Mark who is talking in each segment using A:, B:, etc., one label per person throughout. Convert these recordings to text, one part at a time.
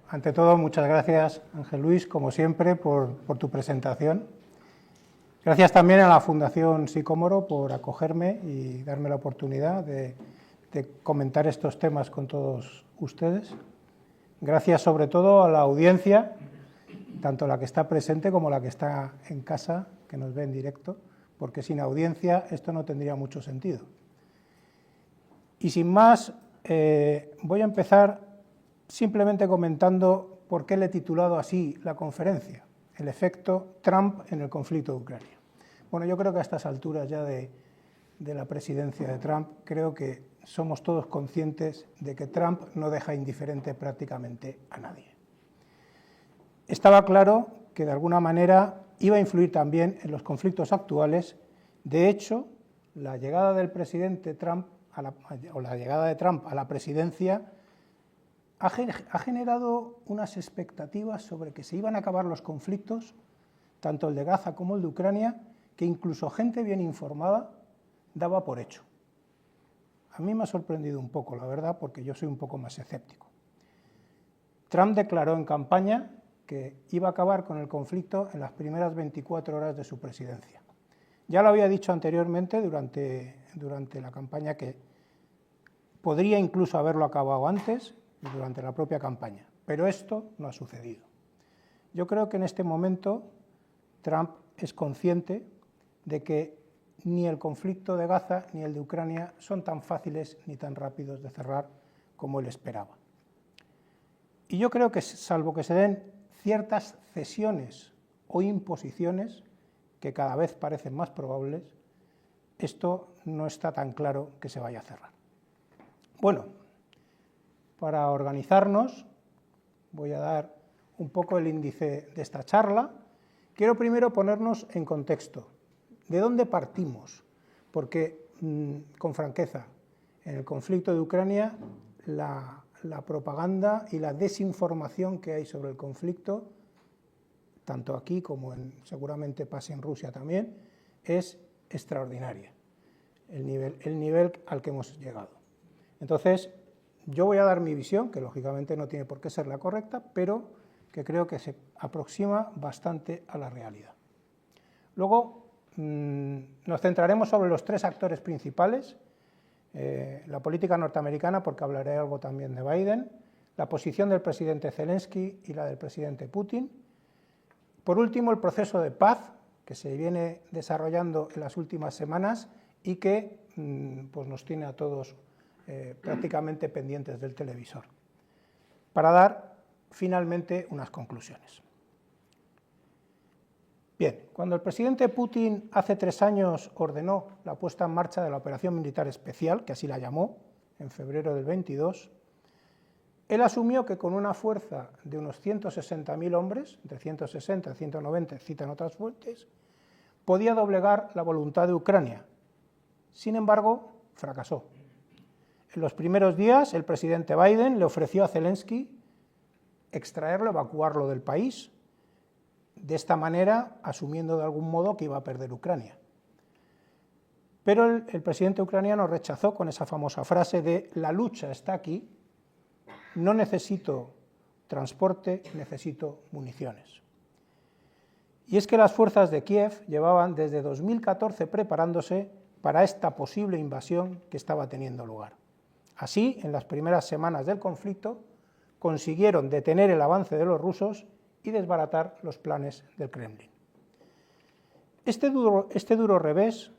A: Ante todo, muchas gracias, Ángel Luis, como siempre, por tu presentación. Gracias también a la Fundación Sicómoro por acogerme y darme la oportunidad de comentar estos temas con todos ustedes. Gracias sobre todo a la audiencia, tanto la que está presente como la que está en casa, que nos ve en directo, porque sin audiencia esto no tendría mucho sentido. Y sin más, voy a empezar simplemente comentando por qué le he titulado así la conferencia, el efecto Trump en el conflicto de Ucrania. Bueno, yo creo que a estas alturas ya de la presidencia de Trump, creo que somos todos conscientes de que Trump no deja indiferente prácticamente a nadie. Estaba claro que de alguna manera iba a influir también en los conflictos actuales. De hecho, la llegada del presidente Trump la llegada de Trump a la presidencia ha generado unas expectativas sobre que se iban a acabar los conflictos, tanto el de Gaza como el de Ucrania, que incluso gente bien informada daba por hecho. A mí me ha sorprendido un poco, la verdad, porque yo soy un poco más escéptico. Trump declaró en campaña que iba a acabar con el conflicto en las primeras 24 horas de su presidencia. Ya lo había dicho anteriormente durante la campaña que podría incluso haberlo acabado antes, durante la propia campaña, pero esto no ha sucedido. Yo creo que en este momento Trump es consciente de que ni el conflicto de Gaza ni el de Ucrania son tan fáciles ni tan rápidos de cerrar como él esperaba. Y yo creo que, salvo que se den ciertas cesiones o imposiciones, que cada vez parecen más probables, esto no está tan claro que se vaya a cerrar. Bueno, para organizarnos, voy a dar un poco el índice de esta charla. Quiero primero ponernos en contexto. ¿De dónde partimos? Porque, con franqueza, en el conflicto de Ucrania, la propaganda y la desinformación que hay sobre el conflicto, tanto aquí como seguramente pase en Rusia también, es extraordinaria, el nivel al que hemos llegado. Entonces, yo voy a dar mi visión, que lógicamente no tiene por qué ser la correcta, pero que creo que se aproxima bastante a la realidad. Luego nos centraremos sobre los tres actores principales, la política norteamericana, porque hablaré algo también de Biden, la posición del presidente Zelensky y la del presidente Putin. Por último, el proceso de paz que se viene desarrollando en las últimas semanas y que pues nos tiene a todos prácticamente pendientes del televisor, para dar finalmente unas conclusiones. Bien, cuando el presidente Putin hace 3 años ordenó la puesta en marcha de la operación militar especial, que así la llamó, en febrero del 22, él asumió que con una fuerza de unos 160.000 hombres, entre 160 y 190, citan otras fuentes, podía doblegar la voluntad de Ucrania. Sin embargo, fracasó. En los primeros días, el presidente Biden le ofreció a Zelensky extraerlo, evacuarlo del país, de esta manera asumiendo de algún modo que iba a perder Ucrania. Pero el presidente ucraniano rechazó con esa famosa frase de «la lucha está aquí, no necesito transporte, necesito municiones». Y es que las fuerzas de Kiev llevaban desde 2014 preparándose para esta posible invasión que estaba teniendo lugar. Así, en las primeras semanas del conflicto, consiguieron detener el avance de los rusos y desbaratar los planes del Kremlin. Este duro revés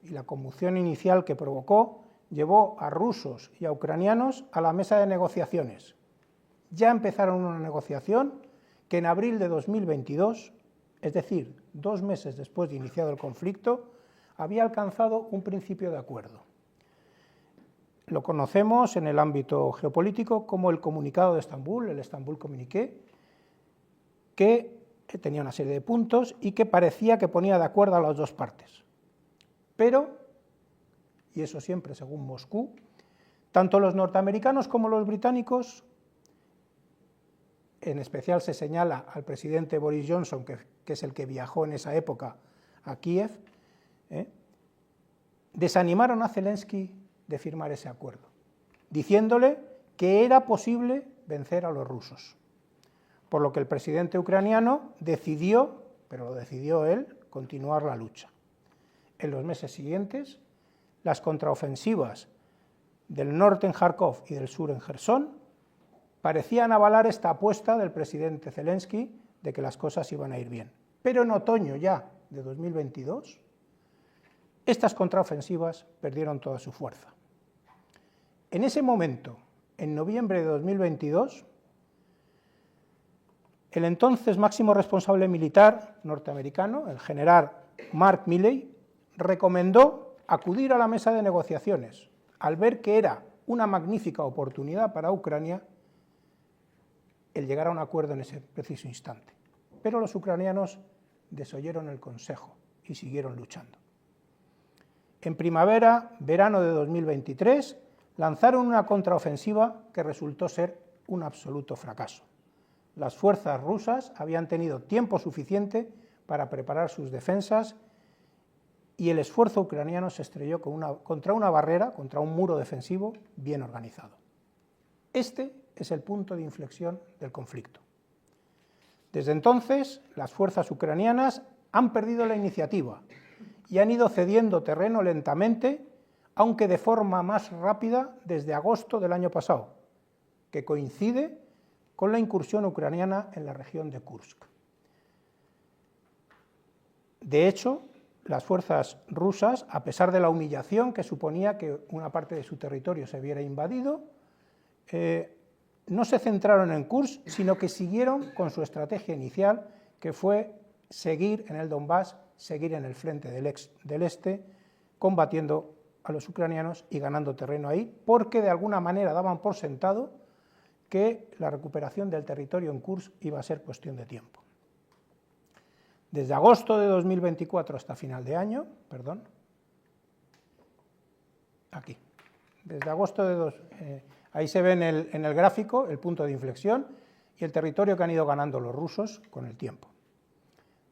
A: y la conmoción inicial que provocó llevó a rusos y a ucranianos a la mesa de negociaciones. Ya empezaron una negociación que en abril de 2022, es decir, 2 meses después de iniciado el conflicto, había alcanzado un principio de acuerdo. Lo conocemos en el ámbito geopolítico como el Comunicado de Estambul, el Estambul Communiqué, que tenía una serie de puntos y que parecía que ponía de acuerdo a las dos partes. Pero, y eso siempre según Moscú, tanto los norteamericanos como los británicos, en especial se señala al presidente Boris Johnson, que es el que viajó en esa época a Kiev, desanimaron a Zelensky de firmar ese acuerdo, diciéndole que era posible vencer a los rusos. por lo que el presidente ucraniano decidió, pero lo decidió él, continuar la lucha. En los meses siguientes, las contraofensivas del norte en Kharkov y del sur en Jersón parecían avalar esta apuesta del presidente Zelensky de que las cosas iban a ir bien. Pero en otoño ya de 2022, estas contraofensivas perdieron toda su fuerza. En ese momento, en noviembre de 2022, el entonces máximo responsable militar norteamericano, el general Mark Milley, recomendó acudir a la mesa de negociaciones, al ver que era una magnífica oportunidad para Ucrania el llegar a un acuerdo en ese preciso instante. Pero los ucranianos desoyeron el consejo y siguieron luchando. En primavera, verano de 2023, lanzaron una contraofensiva que resultó ser un absoluto fracaso. Las fuerzas rusas habían tenido tiempo suficiente para preparar sus defensas y el esfuerzo ucraniano se estrelló contra una barrera, contra un muro defensivo bien organizado. Este es el punto de inflexión del conflicto. Desde entonces, las fuerzas ucranianas han perdido la iniciativa y han ido cediendo terreno lentamente, aunque de forma más rápida desde agosto del año pasado, que coincide con la incursión ucraniana en la región de Kursk. De hecho, las fuerzas rusas, a pesar de la humillación que suponía que una parte de su territorio se viera invadido, no se centraron en Kursk, sino que siguieron con su estrategia inicial, que fue seguir en el Donbass, seguir en el frente del este, combatiendo a los ucranianos y ganando terreno ahí, porque de alguna manera daban por sentado que la recuperación del territorio en Kursk iba a ser cuestión de tiempo. Desde agosto de 2024 hasta final de año, desde agosto ahí se ve en el gráfico el punto de inflexión y el territorio que han ido ganando los rusos con el tiempo.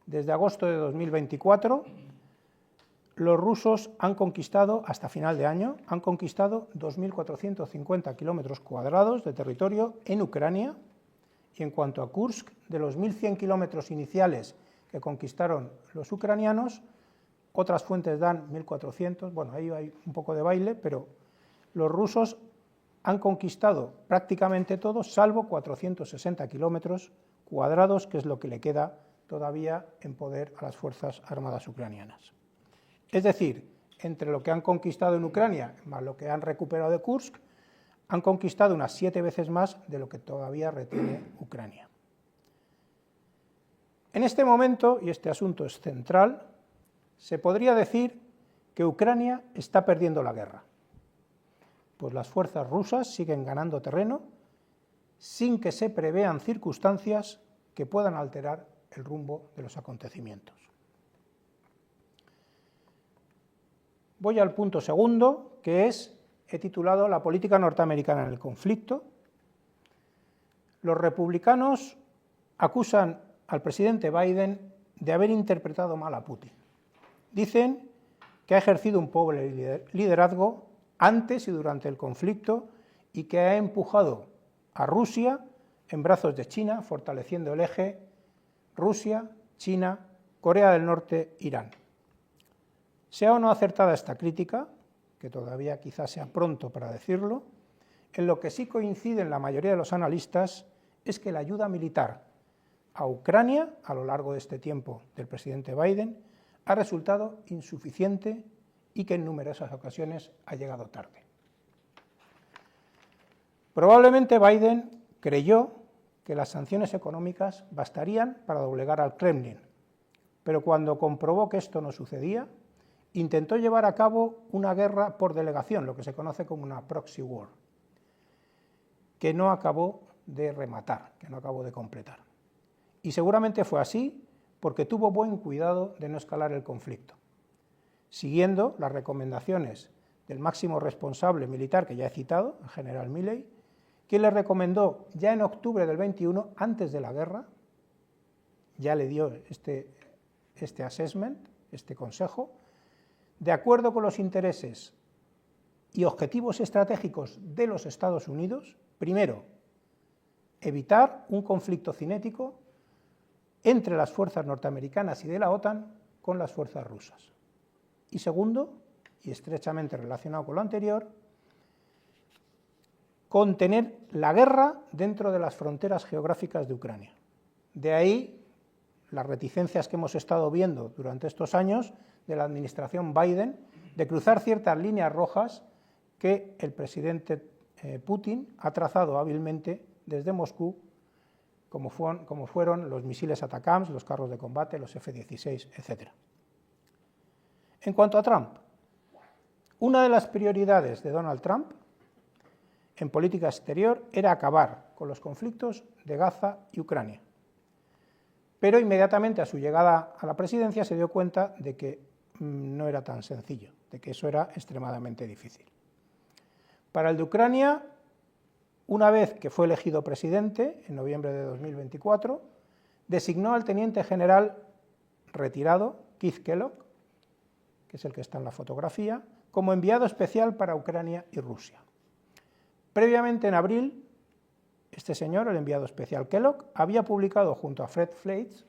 A: Desde agosto de 2024, los rusos han conquistado, hasta final de año, han conquistado 2.450 kilómetros cuadrados de territorio en Ucrania, y en cuanto a Kursk, de los 1.100 kilómetros iniciales que conquistaron los ucranianos, otras fuentes dan 1.400, bueno, ahí hay un poco de baile, pero los rusos han conquistado prácticamente todo, salvo 460 kilómetros cuadrados, que es lo que le queda todavía en poder a las Fuerzas Armadas ucranianas. Es decir, entre lo que han conquistado en Ucrania más lo que han recuperado de Kursk, han conquistado unas 7 veces más de lo que todavía retiene Ucrania. En este momento, y este asunto es central, se podría decir que Ucrania está perdiendo la guerra, pues las fuerzas rusas siguen ganando terreno sin que se prevean circunstancias que puedan alterar el rumbo de los acontecimientos. Voy al punto segundo, que he titulado La política norteamericana en el conflicto. Los republicanos acusan al presidente Biden de haber interpretado mal a Putin. Dicen que ha ejercido un pobre liderazgo antes y durante el conflicto y que ha empujado a Rusia en brazos de China, fortaleciendo el eje Rusia, China, Corea del Norte, Irán. Sea o no acertada esta crítica, que todavía quizás sea pronto para decirlo, en lo que sí coinciden la mayoría de los analistas es que la ayuda militar a Ucrania a lo largo de este tiempo del presidente Biden ha resultado insuficiente y que en numerosas ocasiones ha llegado tarde. Probablemente Biden creyó que las sanciones económicas bastarían para doblegar al Kremlin, pero cuando comprobó que esto no sucedía, intentó llevar a cabo una guerra por delegación, lo que se conoce como una proxy war, que no acabó de rematar, que no acabó de completar. Y seguramente fue así porque tuvo buen cuidado de no escalar el conflicto, siguiendo las recomendaciones del máximo responsable militar que ya he citado, el general Milley, quien le recomendó ya en octubre del 21, antes de la guerra, ya le dio este assessment, este consejo, de acuerdo con los intereses y objetivos estratégicos de los Estados Unidos, primero, evitar un conflicto cinético entre las fuerzas norteamericanas y de la OTAN con las fuerzas rusas. Y segundo, y estrechamente relacionado con lo anterior, contener la guerra dentro de las fronteras geográficas de Ucrania. De ahí las reticencias que hemos estado viendo durante estos años de la administración Biden de cruzar ciertas líneas rojas que el presidente Putin ha trazado hábilmente desde Moscú, como fueron los misiles ATACMS, los carros de combate, los F-16, etc. En cuanto a Trump, una de las prioridades de Donald Trump en política exterior era acabar con los conflictos de Gaza y Ucrania. Pero inmediatamente a su llegada a la presidencia se dio cuenta de que no era tan sencillo, de que eso era extremadamente difícil. Para el de Ucrania, una vez que fue elegido presidente, en noviembre de 2024, designó al teniente general retirado, Keith Kellogg, que es el que está en la fotografía, como enviado especial para Ucrania y Rusia. Previamente, en abril, este señor, el enviado especial Kellogg, había publicado junto a Fred Fleitz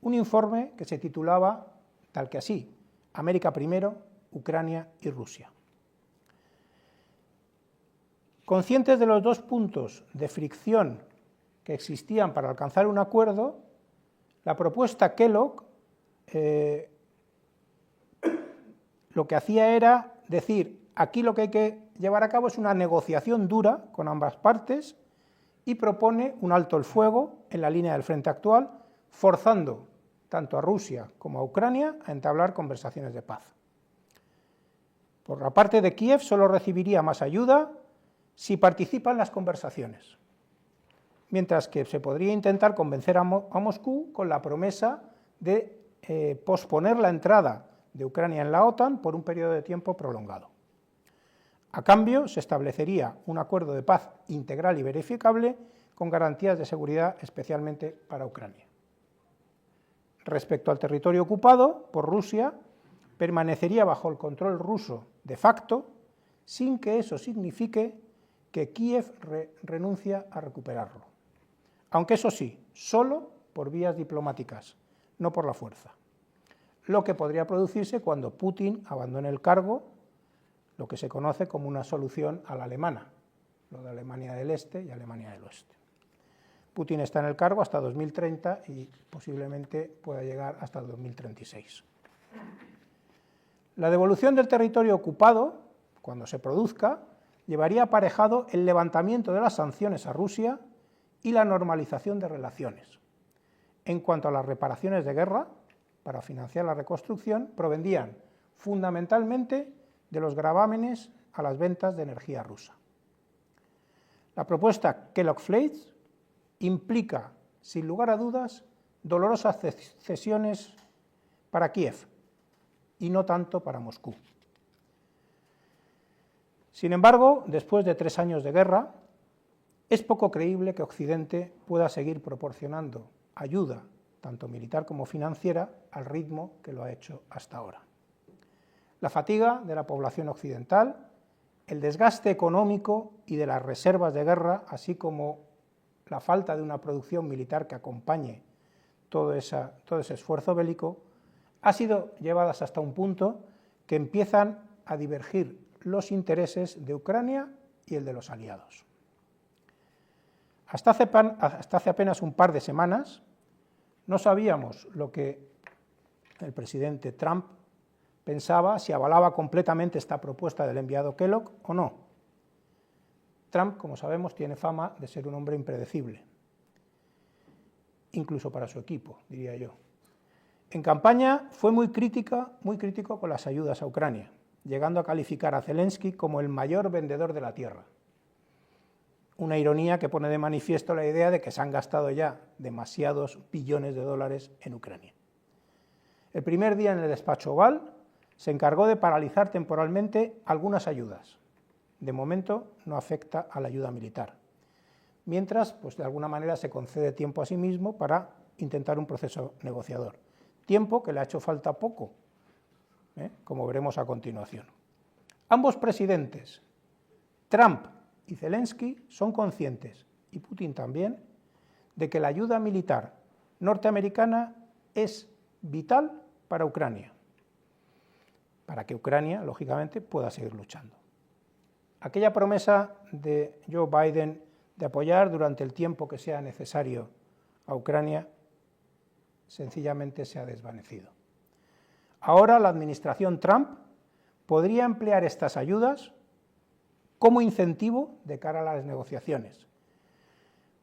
A: un informe que se titulaba tal que así: América primero, Ucrania y Rusia. Conscientes de los dos puntos de fricción que existían para alcanzar un acuerdo, la propuesta Kellogg lo que hacía era decir: aquí lo que hay que llevar a cabo es una negociación dura con ambas partes, y propone un alto el fuego en la línea del frente actual, forzando tanto a Rusia como a Ucrania a entablar conversaciones de paz. Por la parte de Kiev solo recibiría más ayuda si participa en las conversaciones, mientras que se podría intentar convencer a Moscú con la promesa de posponer la entrada de Ucrania en la OTAN por un periodo de tiempo prolongado. A cambio, se establecería un acuerdo de paz integral y verificable con garantías de seguridad especialmente para Ucrania. Respecto al territorio ocupado por Rusia, permanecería bajo el control ruso de facto, sin que eso signifique que Kiev renuncia a recuperarlo. Aunque eso sí, solo por vías diplomáticas, no por la fuerza. Lo que podría producirse cuando Putin abandone el cargo, lo que se conoce como una solución a la alemana, lo de Alemania del Este y Alemania del Oeste. Putin está en el cargo hasta 2030 y posiblemente pueda llegar hasta 2036. La devolución del territorio ocupado, cuando se produzca, llevaría aparejado el levantamiento de las sanciones a Rusia y la normalización de relaciones. En cuanto a las reparaciones de guerra, para financiar la reconstrucción, provendrían fundamentalmente de los gravámenes a las ventas de energía rusa. La propuesta Kellogg-Fleitz implica, sin lugar a dudas, dolorosas cesiones para Kiev y no tanto para Moscú. Sin embargo, después de 3 años de guerra, es poco creíble que Occidente pueda seguir proporcionando ayuda, tanto militar como financiera, al ritmo que lo ha hecho hasta ahora. La fatiga de la población occidental, el desgaste económico y de las reservas de guerra, así como la falta de una producción militar que acompañe todo ese esfuerzo bélico, ha sido llevadas hasta un punto que empiezan a divergir los intereses de Ucrania y el de los aliados. Hasta hace apenas un par de semanas no sabíamos lo que el presidente Trump pensaba, si avalaba completamente esta propuesta del enviado Kellogg o no. Trump, como sabemos, tiene fama de ser un hombre impredecible, incluso para su equipo, diría yo. En campaña fue muy crítico con las ayudas a Ucrania, llegando a calificar a Zelensky como el mayor vendedor de la tierra. Una ironía que pone de manifiesto la idea de que se han gastado ya demasiados billones de dólares en Ucrania. El primer día en el despacho Oval se encargó de paralizar temporalmente algunas ayudas. De momento no afecta a la ayuda militar. Mientras, pues de alguna manera se concede tiempo a sí mismo para intentar un proceso negociador. Tiempo que le ha hecho falta poco, como veremos a continuación. Ambos presidentes, Trump y Zelensky, son conscientes, y Putin también, de que la ayuda militar norteamericana es vital para Ucrania, para que Ucrania, lógicamente, pueda seguir luchando. Aquella promesa de Joe Biden de apoyar durante el tiempo que sea necesario a Ucrania, sencillamente se ha desvanecido. Ahora la administración Trump podría emplear estas ayudas como incentivo de cara a las negociaciones.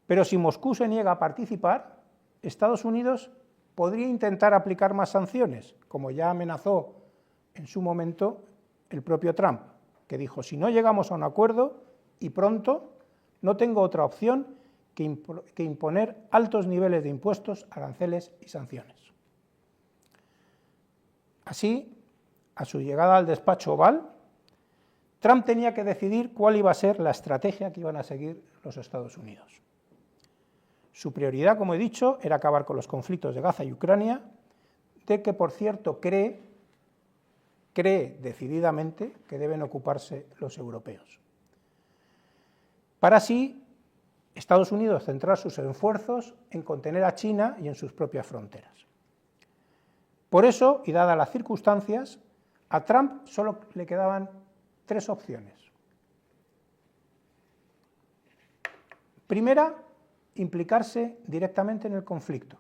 A: Pero si Moscú se niega a participar, Estados Unidos podría intentar aplicar más sanciones, como ya amenazó en su momento el propio Trump, que dijo, si no llegamos a un acuerdo, y pronto, no tengo otra opción que imponer altos niveles de impuestos, aranceles y sanciones. Así, a su llegada al despacho Oval, Trump tenía que decidir cuál iba a ser la estrategia que iban a seguir los Estados Unidos. Su prioridad, como he dicho, era acabar con los conflictos de Gaza y Ucrania, de que, por cierto, cree decididamente que deben ocuparse los europeos. Para así, Estados Unidos centrar sus esfuerzos en contener a China y en sus propias fronteras. Por eso, y dadas las circunstancias, a Trump solo le quedaban tres opciones. Primera, implicarse directamente en el conflicto,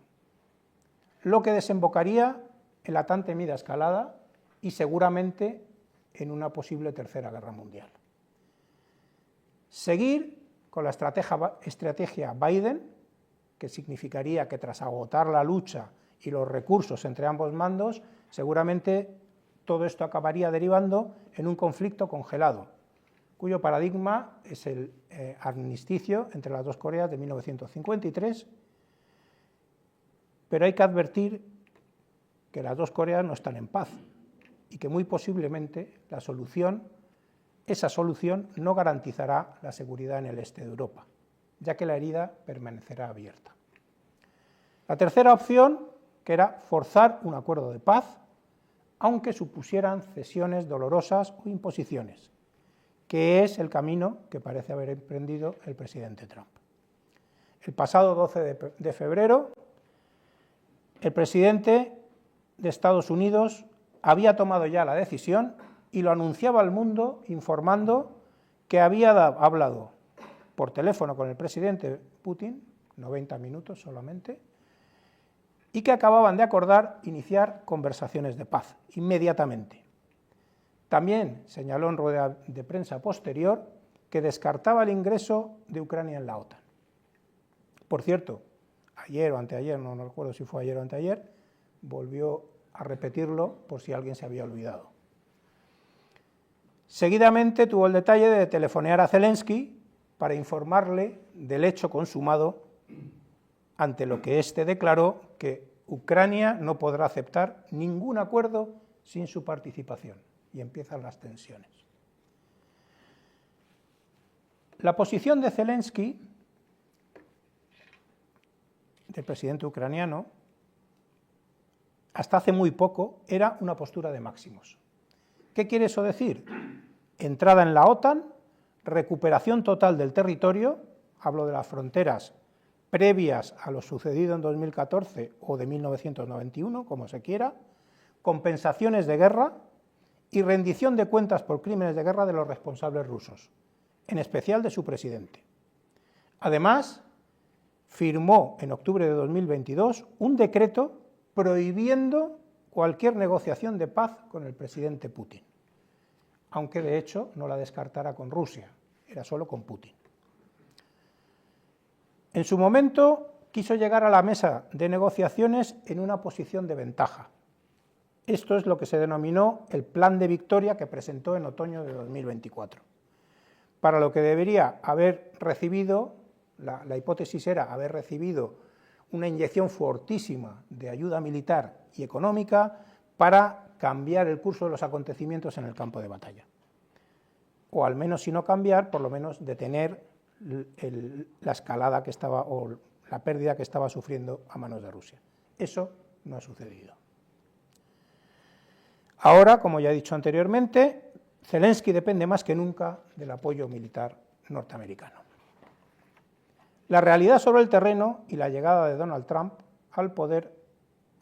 A: lo que desembocaría en la tan temida escalada y seguramente en una posible tercera guerra mundial. Seguir con la estrategia Biden, que significaría que tras agotar la lucha y los recursos entre ambos mandos, seguramente todo esto acabaría derivando en un conflicto congelado, cuyo paradigma es el armisticio entre las dos Coreas de 1953, pero hay que advertir que las dos Coreas no están en paz y que muy posiblemente esa solución no garantizará la seguridad en el este de Europa, ya que la herida permanecerá abierta. La tercera opción, que era forzar un acuerdo de paz, aunque supusieran cesiones dolorosas o imposiciones, que es el camino que parece haber emprendido el presidente Trump. El pasado 12 de febrero, el presidente de Estados Unidos había tomado ya la decisión y lo anunciaba al mundo informando que había hablado por teléfono con el presidente Putin, 90 minutos solamente, y que acababan de acordar iniciar conversaciones de paz inmediatamente. También señaló en rueda de prensa posterior que descartaba el ingreso de Ucrania en la OTAN. Por cierto, ayer o anteayer, no recuerdo si fue ayer o anteayer, volvió a repetirlo por si alguien se había olvidado. Seguidamente tuvo el detalle de telefonear a Zelensky para informarle del hecho consumado, ante lo que éste declaró que Ucrania no podrá aceptar ningún acuerdo sin su participación, y empiezan las tensiones. La posición de Zelensky, del presidente ucraniano, hasta hace muy poco era una postura de máximos. ¿Qué quiere eso decir? Entrada en la OTAN, recuperación total del territorio, hablo de las fronteras previas a lo sucedido en 2014 o de 1991, como se quiera, compensaciones de guerra y rendición de cuentas por crímenes de guerra de los responsables rusos, en especial de su presidente. Además, firmó en octubre de 2022 un decreto prohibiendo cualquier negociación de paz con el presidente Putin, aunque de hecho no la descartara con Rusia, era solo con Putin. En su momento quiso llegar a la mesa de negociaciones en una posición de ventaja. Esto es lo que se denominó el plan de victoria que presentó en otoño de 2024, para lo que debería haber recibido, la hipótesis era haber recibido una inyección fortísima de ayuda militar y económica para cambiar el curso de los acontecimientos en el campo de batalla. O al menos, si no cambiar, por lo menos detener la escalada que estaba, o la pérdida que estaba sufriendo a manos de Rusia. Eso no ha sucedido. Ahora, como ya he dicho anteriormente, Zelensky depende más que nunca del apoyo militar norteamericano. La realidad sobre el terreno y la llegada de Donald Trump al poder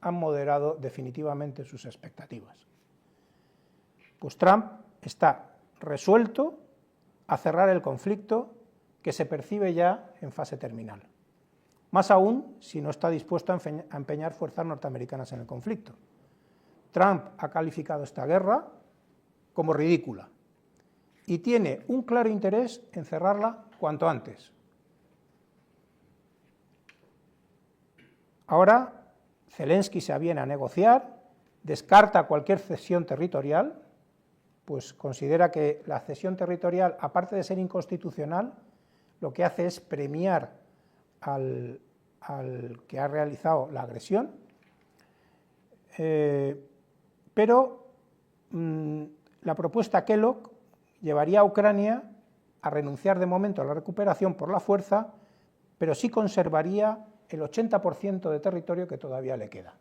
A: han moderado definitivamente sus expectativas. Pues Trump está resuelto a cerrar el conflicto que se percibe ya en fase terminal. Más aún si no está dispuesto a empeñar fuerzas norteamericanas en el conflicto. Trump ha calificado esta guerra como ridícula y tiene un claro interés en cerrarla cuanto antes. Ahora Zelensky se aviene a negociar, descarta cualquier cesión territorial, pues considera que la cesión territorial, aparte de ser inconstitucional, lo que hace es premiar al que ha realizado la agresión, pero la propuesta Kellogg llevaría a Ucrania a renunciar de momento a la recuperación por la fuerza, pero sí conservaría el 80% de territorio que todavía le queda.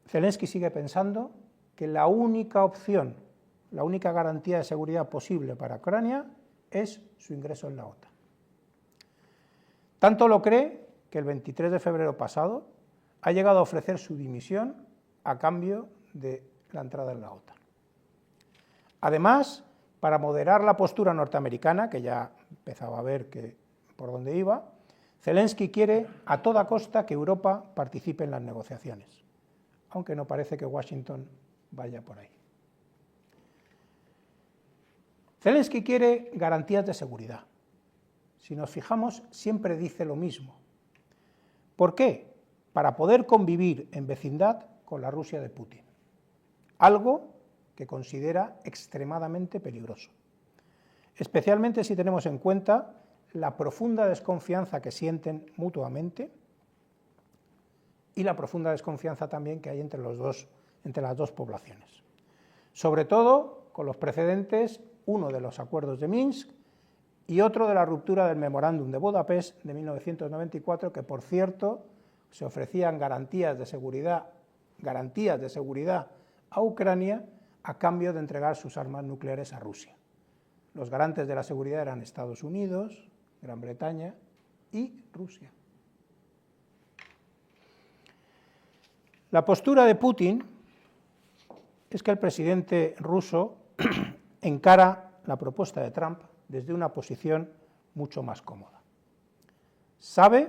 A: Zelensky sigue pensando que la única opción, la única garantía de seguridad posible para Ucrania es su ingreso en la OTAN. Tanto lo cree que el 23 de febrero pasado ha llegado a ofrecer su dimisión a cambio de la entrada en la OTAN. Además, para moderar la postura norteamericana, que ya empezaba a ver por dónde iba, Zelensky quiere a toda costa que Europa participe en las negociaciones, aunque no parece que Washington vaya por ahí. Zelensky quiere garantías de seguridad. Si nos fijamos, siempre dice lo mismo. ¿Por qué? Para poder convivir en vecindad con la Rusia de Putin, algo que considera extremadamente peligroso, especialmente si tenemos en cuenta la profunda desconfianza que sienten mutuamente y la profunda desconfianza también que hay entre las dos poblaciones. Sobre todo con los precedentes, uno de los acuerdos de Minsk y otro de la ruptura del Memorándum de Budapest de 1994, que por cierto se ofrecían garantías de seguridad a Ucrania a cambio de entregar sus armas nucleares a Rusia. Los garantes de la seguridad eran Estados Unidos, Gran Bretaña y Rusia. La postura de Putin es que el presidente ruso encara la propuesta de Trump desde una posición mucho más cómoda. Sabe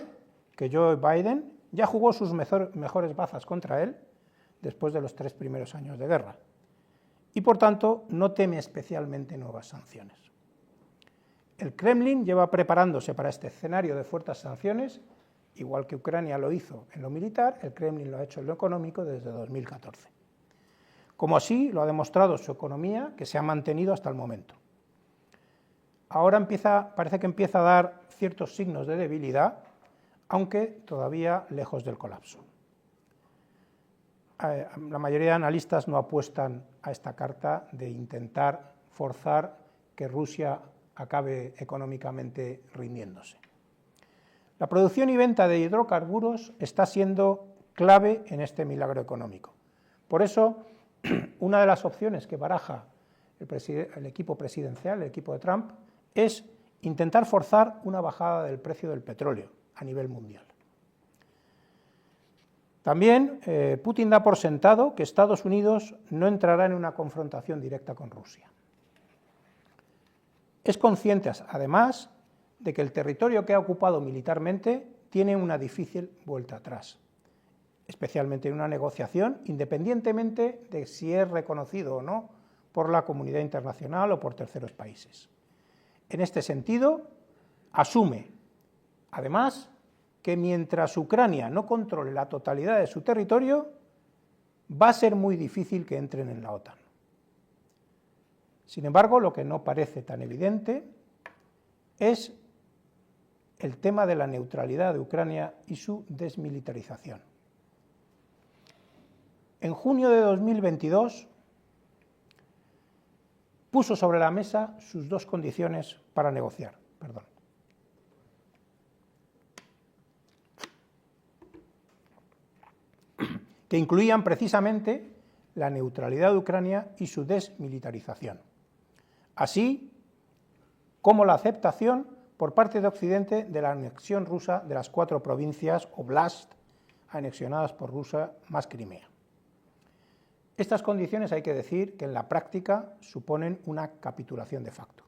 A: que Joe Biden ya jugó sus mejores bazas contra él después de los 3 primeros años de guerra y, por tanto, no teme especialmente nuevas sanciones. El Kremlin lleva preparándose para este escenario de fuertes sanciones, igual que Ucrania lo hizo en lo militar, el Kremlin lo ha hecho en lo económico desde 2014. Como así lo ha demostrado su economía, que se ha mantenido hasta el momento. Ahora parece que empieza a dar ciertos signos de debilidad, aunque todavía lejos del colapso. La mayoría de analistas no apuestan a esta carta de intentar forzar que Rusia acabe económicamente rindiéndose. La producción y venta de hidrocarburos está siendo clave en este milagro económico. Por eso, una de las opciones que baraja el equipo presidencial, el equipo de Trump, es intentar forzar una bajada del precio del petróleo a nivel mundial. También Putin da por sentado que Estados Unidos no entrará en una confrontación directa con Rusia. Es consciente, además, de que el territorio que ha ocupado militarmente tiene una difícil vuelta atrás, especialmente en una negociación, independientemente de si es reconocido o no por la comunidad internacional o por terceros países. En este sentido, asume, además, que mientras Ucrania no controle la totalidad de su territorio, va a ser muy difícil que entren en la OTAN. Sin embargo, lo que no parece tan evidente es el tema de la neutralidad de Ucrania y su desmilitarización. En junio de 2022 puso sobre la mesa sus dos condiciones para negociar. Que incluían precisamente la neutralidad de Ucrania y su desmilitarización. Así, como la aceptación por parte de Occidente de la anexión rusa de las 4 provincias oblast anexionadas por Rusia más Crimea. Estas condiciones hay que decir que en la práctica suponen una capitulación de facto.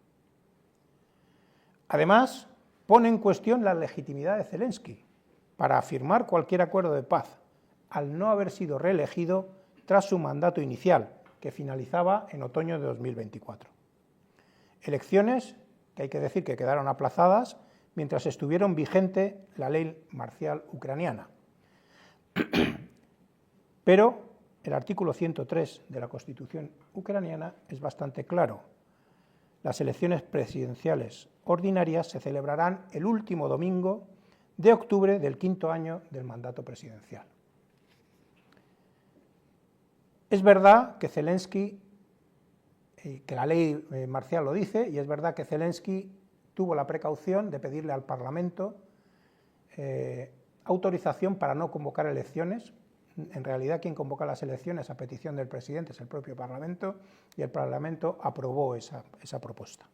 A: Además, pone en cuestión la legitimidad de Zelensky para afirmar cualquier acuerdo de paz, al no haber sido reelegido tras su mandato inicial, que finalizaba en otoño de 2024. Elecciones que hay que decir que quedaron aplazadas mientras estuvieron vigente la ley marcial ucraniana. Pero el artículo 103 de la Constitución ucraniana es bastante claro. Las elecciones presidenciales ordinarias se celebrarán el último domingo de octubre del 5º año del mandato presidencial. Es verdad que Zelensky, que la ley marcial lo dice, y es verdad que Zelensky tuvo la precaución de pedirle al Parlamento autorización para no convocar elecciones. En realidad quien convoca las elecciones a petición del presidente es el propio Parlamento, y el Parlamento aprobó esa propuesta.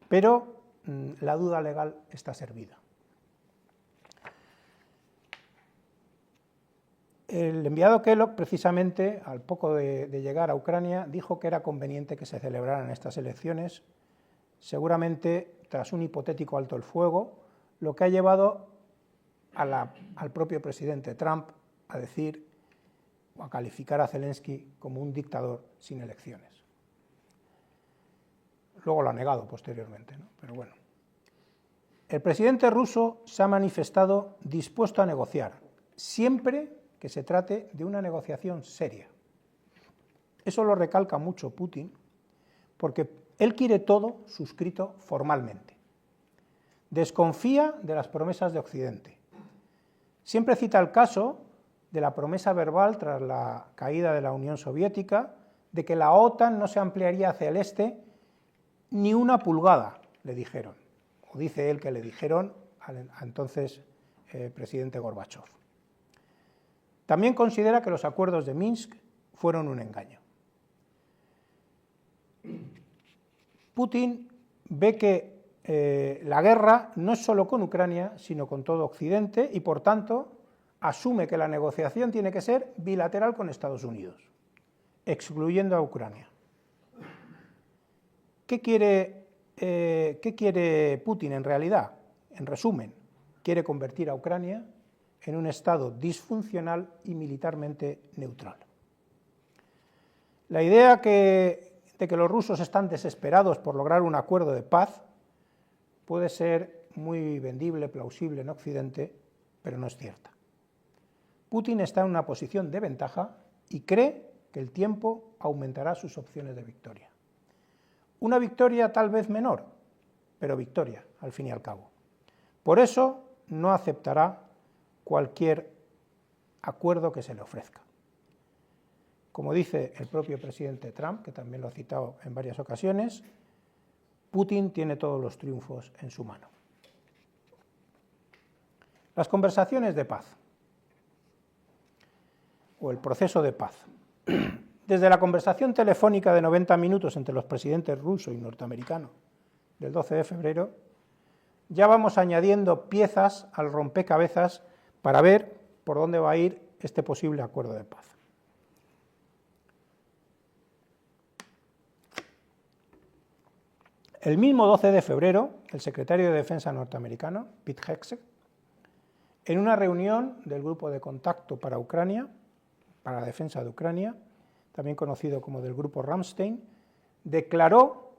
A: Pero la duda legal está servida. El enviado Kellogg, precisamente, al poco de llegar a Ucrania, dijo que era conveniente que se celebraran estas elecciones, seguramente tras un hipotético alto el fuego, lo que ha llevado al propio presidente Trump a decir o a calificar a Zelensky como un dictador sin elecciones. Luego lo ha negado posteriormente, ¿no? Pero bueno. El presidente ruso se ha manifestado dispuesto a negociar, siempre que se trate de una negociación seria. Eso lo recalca mucho Putin, porque él quiere todo suscrito formalmente. Desconfía de las promesas de Occidente. Siempre cita el caso de la promesa verbal tras la caída de la Unión Soviética de que la OTAN no se ampliaría hacia el este ni una pulgada, le dijeron, o dice él que le dijeron al entonces presidente Gorbachov. También considera que los acuerdos de Minsk fueron un engaño. Putin ve que la guerra no es solo con Ucrania, sino con todo Occidente, y por tanto asume que la negociación tiene que ser bilateral con Estados Unidos, excluyendo a Ucrania. ¿Qué quiere Putin en realidad? En resumen, quiere convertir a Ucrania en un estado disfuncional y militarmente neutral. La idea de que los rusos están desesperados por lograr un acuerdo de paz puede ser muy vendible, plausible en Occidente, pero no es cierta. Putin está en una posición de ventaja y cree que el tiempo aumentará sus opciones de victoria. Una victoria tal vez menor, pero victoria, al fin y al cabo. Por eso no aceptará cualquier acuerdo que se le ofrezca. Como dice el propio presidente Trump, que también lo ha citado en varias ocasiones, Putin tiene todos los triunfos en su mano. Las conversaciones de paz, o el proceso de paz. Desde la conversación telefónica de 90 minutos entre los presidentes ruso y norteamericano del 12 de febrero, ya vamos añadiendo piezas al rompecabezas para ver por dónde va a ir este posible acuerdo de paz. El mismo 12 de febrero, el secretario de Defensa norteamericano, Pete Hegseth, en una reunión del Grupo de Contacto para Ucrania, para la defensa de Ucrania, también conocido como del Grupo Ramstein, declaró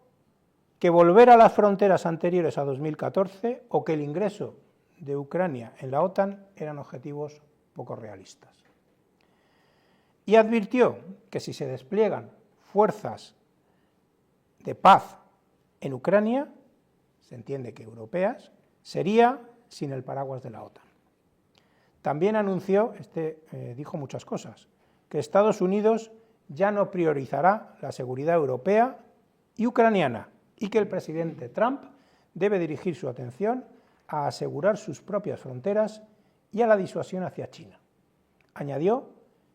A: que volver a las fronteras anteriores a 2014 o que el ingreso de Ucrania en la OTAN eran objetivos poco realistas. Y advirtió que si se despliegan fuerzas de paz en Ucrania, se entiende que europeas, sería sin el paraguas de la OTAN. También anunció, dijo muchas cosas, que Estados Unidos ya no priorizará la seguridad europea y ucraniana y que el presidente Trump debe dirigir su atención a asegurar sus propias fronteras y a la disuasión hacia China. Añadió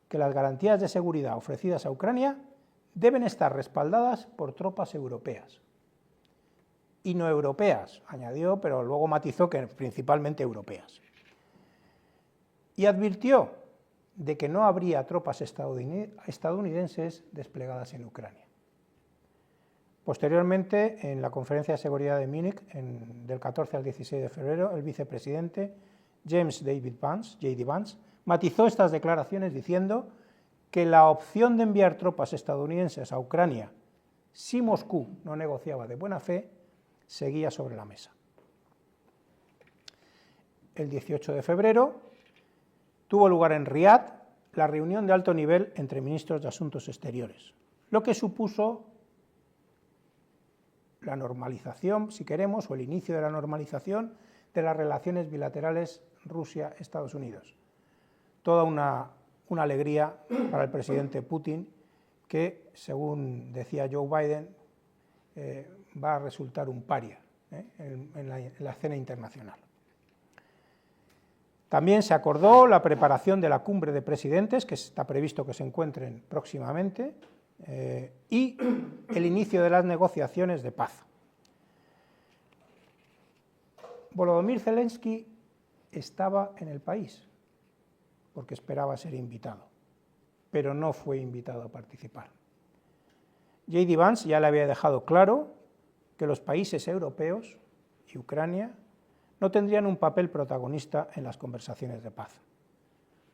A: que las garantías de seguridad ofrecidas a Ucrania deben estar respaldadas por tropas europeas. y no europeas, añadió, pero luego matizó que principalmente europeas. Y advirtió de que no habría tropas estadounidenses desplegadas en Ucrania. Posteriormente, en la Conferencia de Seguridad de Múnich, del 14 al 16 de febrero, el vicepresidente James David Vance, J.D. Vance, matizó estas declaraciones diciendo que la opción de enviar tropas estadounidenses a Ucrania, si Moscú no negociaba de buena fe, seguía sobre la mesa. El 18 de febrero tuvo lugar en Riad la reunión de alto nivel entre ministros de Asuntos Exteriores, lo que supuso la normalización, si queremos, o el inicio de la normalización de las relaciones bilaterales Rusia-Estados Unidos. Toda una alegría para el presidente Putin, que, según decía Joe Biden, va a resultar un paria en la escena internacional. También se acordó la preparación de la cumbre de presidentes, que está previsto que se encuentren próximamente, y el inicio de las negociaciones de paz. Volodymyr Zelensky estaba en el país, porque esperaba ser invitado, pero no fue invitado a participar. J.D. Vance ya le había dejado claro que los países europeos y Ucrania no tendrían un papel protagonista en las conversaciones de paz.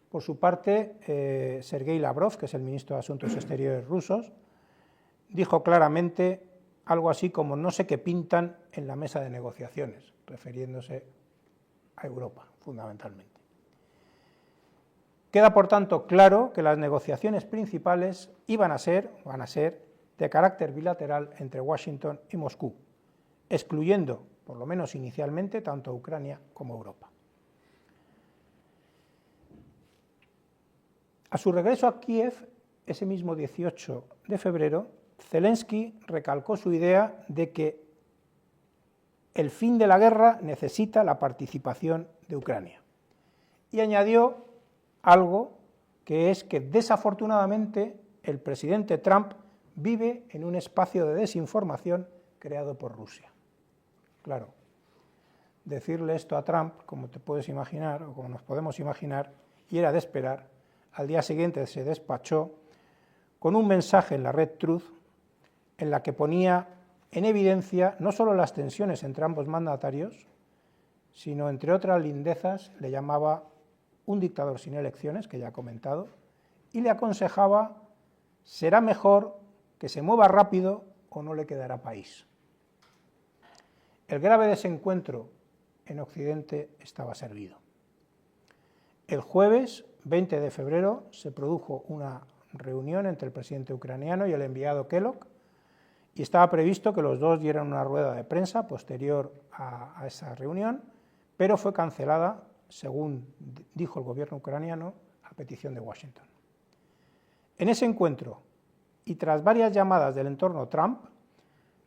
A: Por su parte, Sergei Lavrov, que es el ministro de Asuntos Exteriores rusos, dijo claramente algo así como no sé qué pintan en la mesa de negociaciones, refiriéndose a Europa, fundamentalmente. Queda, por tanto, claro que las negociaciones principales van a ser de carácter bilateral entre Washington y Moscú, excluyendo, por lo menos inicialmente, tanto a Ucrania como a Europa. A su regreso a Kiev, ese mismo 18 de febrero, Zelensky recalcó su idea de que el fin de la guerra necesita la participación de Ucrania. Y añadió algo que es que desafortunadamente el presidente Trump vive en un espacio de desinformación creado por Rusia. Claro, decirle esto a Trump, como te puedes imaginar, o como nos podemos imaginar, y era de esperar, al día siguiente se despachó con un mensaje en la red Truth en la que ponía en evidencia no solo las tensiones entre ambos mandatarios, sino, entre otras lindezas, le llamaba un dictador sin elecciones, que ya he comentado, y le aconsejaba: será mejor que se mueva rápido o no le quedará país. El grave desencuentro en Occidente estaba servido. El jueves 20 de febrero se produjo una reunión entre el presidente ucraniano y el enviado Kellogg, y estaba previsto que los dos dieran una rueda de prensa posterior a esa reunión, pero fue cancelada, según dijo el gobierno ucraniano, a petición de Washington. En ese encuentro, y tras varias llamadas del entorno Trump,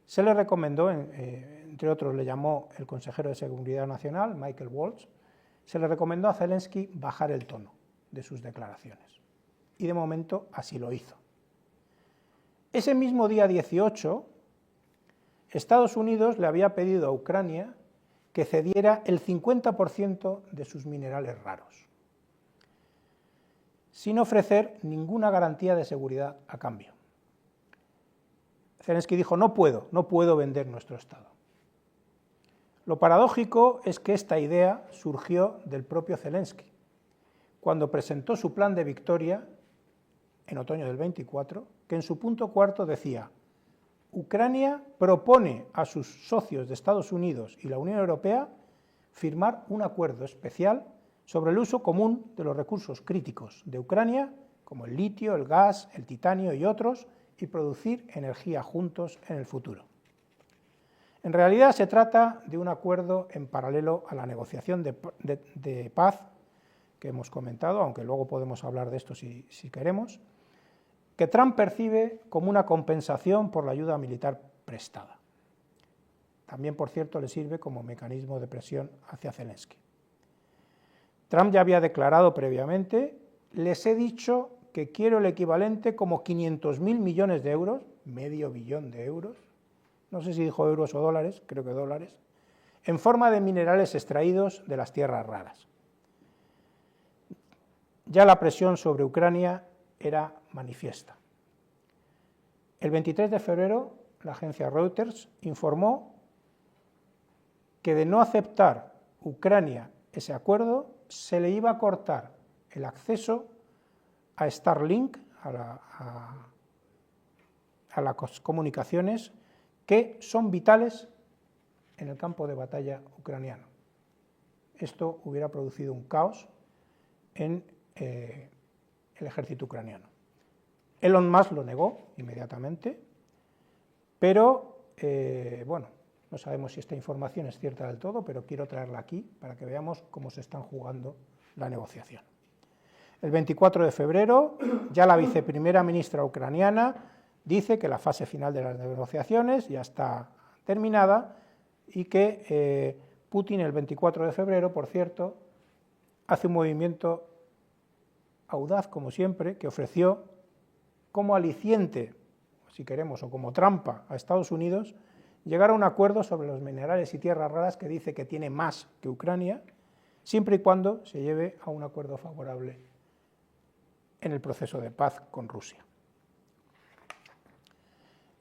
A: se le recomendó, entre otros le llamó el consejero de Seguridad Nacional, Michael Waltz, se le recomendó a Zelensky bajar el tono de sus declaraciones, y de momento así lo hizo. Ese mismo día 18, Estados Unidos le había pedido a Ucrania que cediera el 50% de sus minerales raros, sin ofrecer ninguna garantía de seguridad a cambio. Zelensky dijo: no puedo vender nuestro Estado. Lo paradójico es que esta idea surgió del propio Zelensky, cuando presentó su plan de victoria en otoño del 24, que en su punto cuarto decía: Ucrania propone a sus socios de Estados Unidos y la Unión Europea firmar un acuerdo especial sobre el uso común de los recursos críticos de Ucrania, como el litio, el gas, el titanio y otros, y producir energía juntos en el futuro. En realidad se trata de un acuerdo en paralelo a la negociación de paz que hemos comentado, aunque luego podemos hablar de esto si queremos, que Trump percibe como una compensación por la ayuda militar prestada. También, por cierto, le sirve como mecanismo de presión hacia Zelensky. Trump ya había declarado previamente: les he dicho que quiero el equivalente como 500.000 millones de euros, medio billón de euros, no sé si dijo euros o dólares, creo que dólares, en forma de minerales extraídos de las tierras raras. Ya la presión sobre Ucrania era manifiesta. El 23 de febrero, la agencia Reuters informó que de no aceptar Ucrania ese acuerdo, se le iba a cortar el acceso a Starlink, a las comunicaciones que son vitales en el campo de batalla ucraniano. Esto hubiera producido un caos en el ejército ucraniano. Elon Musk lo negó inmediatamente, pero bueno, no sabemos si esta información es cierta del todo, pero quiero traerla aquí para que veamos cómo se están jugando la negociación. El 24 de febrero, ya la viceprimera ministra ucraniana dice que la fase final de las negociaciones ya está terminada y que Putin el 24 de febrero, por cierto, hace un movimiento audaz, como siempre, que ofreció como aliciente, si queremos, o como trampa a Estados Unidos, llegar a un acuerdo sobre los minerales y tierras raras que dice que tiene más que Ucrania, siempre y cuando se lleve a un acuerdo favorable en el proceso de paz con Rusia.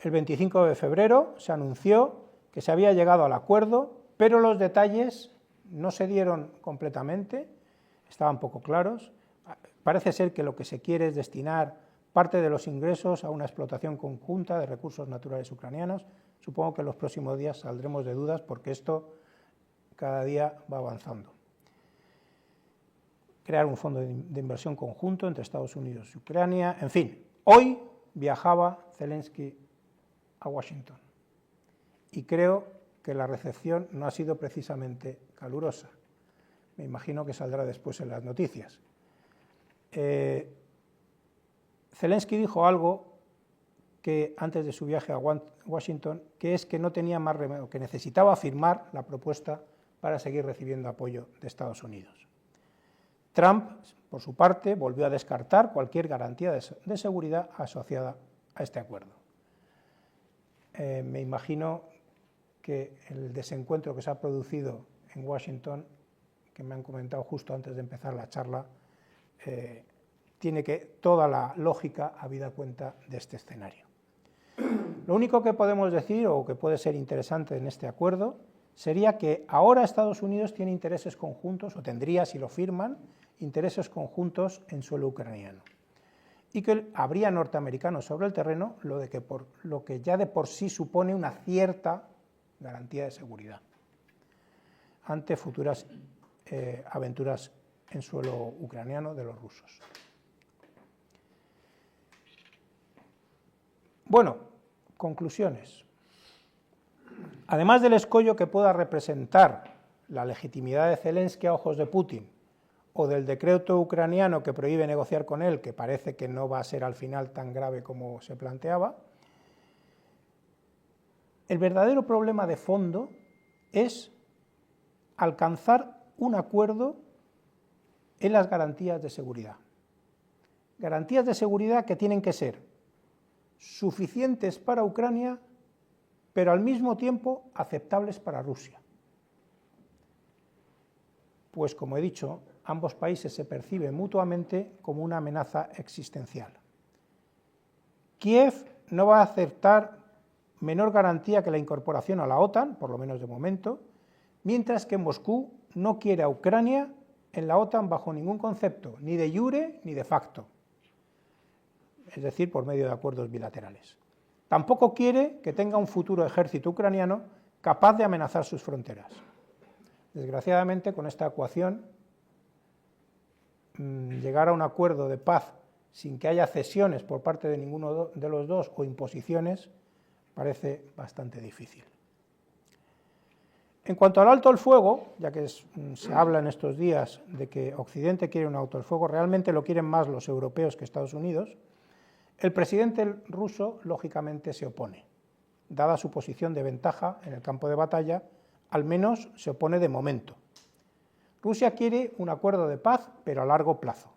A: El 25 de febrero se anunció que se había llegado al acuerdo, pero los detalles no se dieron completamente, estaban poco claros. Parece ser que lo que se quiere es destinar parte de los ingresos a una explotación conjunta de recursos naturales ucranianos. Supongo que en los próximos días saldremos de dudas porque esto cada día va avanzando. Crear un fondo de inversión conjunto entre Estados Unidos y Ucrania, en fin. Hoy viajaba Zelensky a Washington y creo que la recepción no ha sido precisamente calurosa. Me imagino que saldrá después en las noticias. Zelensky dijo algo que antes de su viaje a Washington, que es que no tenía más remedio, que necesitaba firmar la propuesta para seguir recibiendo apoyo de Estados Unidos. Trump, por su parte, volvió a descartar cualquier garantía de seguridad asociada a este acuerdo. Me imagino que el desencuentro que se ha producido en Washington, que me han comentado justo antes de empezar la charla, tiene que toda la lógica habida cuenta de este escenario. Lo único que podemos decir, o que puede ser interesante en este acuerdo, sería que ahora Estados Unidos tiene intereses conjuntos, o tendría, si lo firman, intereses conjuntos en suelo ucraniano, y que habría norteamericanos sobre el terreno, lo que ya de por sí supone una cierta garantía de seguridad ante futuras aventuras en suelo ucraniano de los rusos. Bueno, conclusiones. Además del escollo que pueda representar la legitimidad de Zelensky a ojos de Putin, o del decreto ucraniano que prohíbe negociar con él, que parece que no va a ser al final tan grave como se planteaba, el verdadero problema de fondo es alcanzar un acuerdo en las garantías de seguridad. Garantías de seguridad que tienen que ser suficientes para Ucrania, pero al mismo tiempo aceptables para Rusia. Pues, como he dicho, ambos países se perciben mutuamente como una amenaza existencial. Kiev no va a aceptar menor garantía que la incorporación a la OTAN, por lo menos de momento, mientras que Moscú no quiere a Ucrania en la OTAN bajo ningún concepto, ni de jure ni de facto, es decir, por medio de acuerdos bilaterales. Tampoco quiere que tenga un futuro ejército ucraniano capaz de amenazar sus fronteras. Desgraciadamente, con esta ecuación, llegar a un acuerdo de paz sin que haya cesiones por parte de ninguno de los dos o imposiciones parece bastante difícil. En cuanto al alto el fuego, ya que se habla en estos días de que Occidente quiere un alto el fuego, realmente lo quieren más los europeos que Estados Unidos, el presidente ruso lógicamente se opone. Dada su posición de ventaja en el campo de batalla, al menos se opone de momento. Rusia quiere un acuerdo de paz, pero a largo plazo.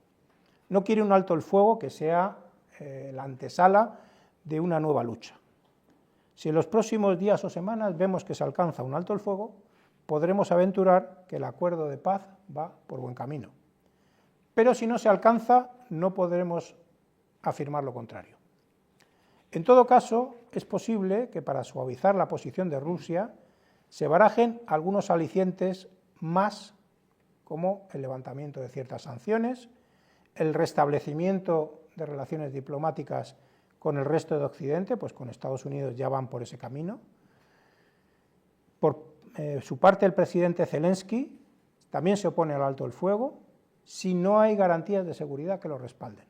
A: No quiere un alto el fuego que sea la antesala de una nueva lucha. Si en los próximos días o semanas vemos que se alcanza un alto el fuego, podremos aventurar que el acuerdo de paz va por buen camino. Pero si no se alcanza, no podremos afirmar lo contrario. En todo caso, es posible que para suavizar la posición de Rusia se barajen algunos alicientes más, como el levantamiento de ciertas sanciones, el restablecimiento de relaciones diplomáticas con el resto de Occidente, pues con Estados Unidos ya van por ese camino. Por su parte, el presidente Zelensky también se opone al alto el fuego si no hay garantías de seguridad que lo respalden.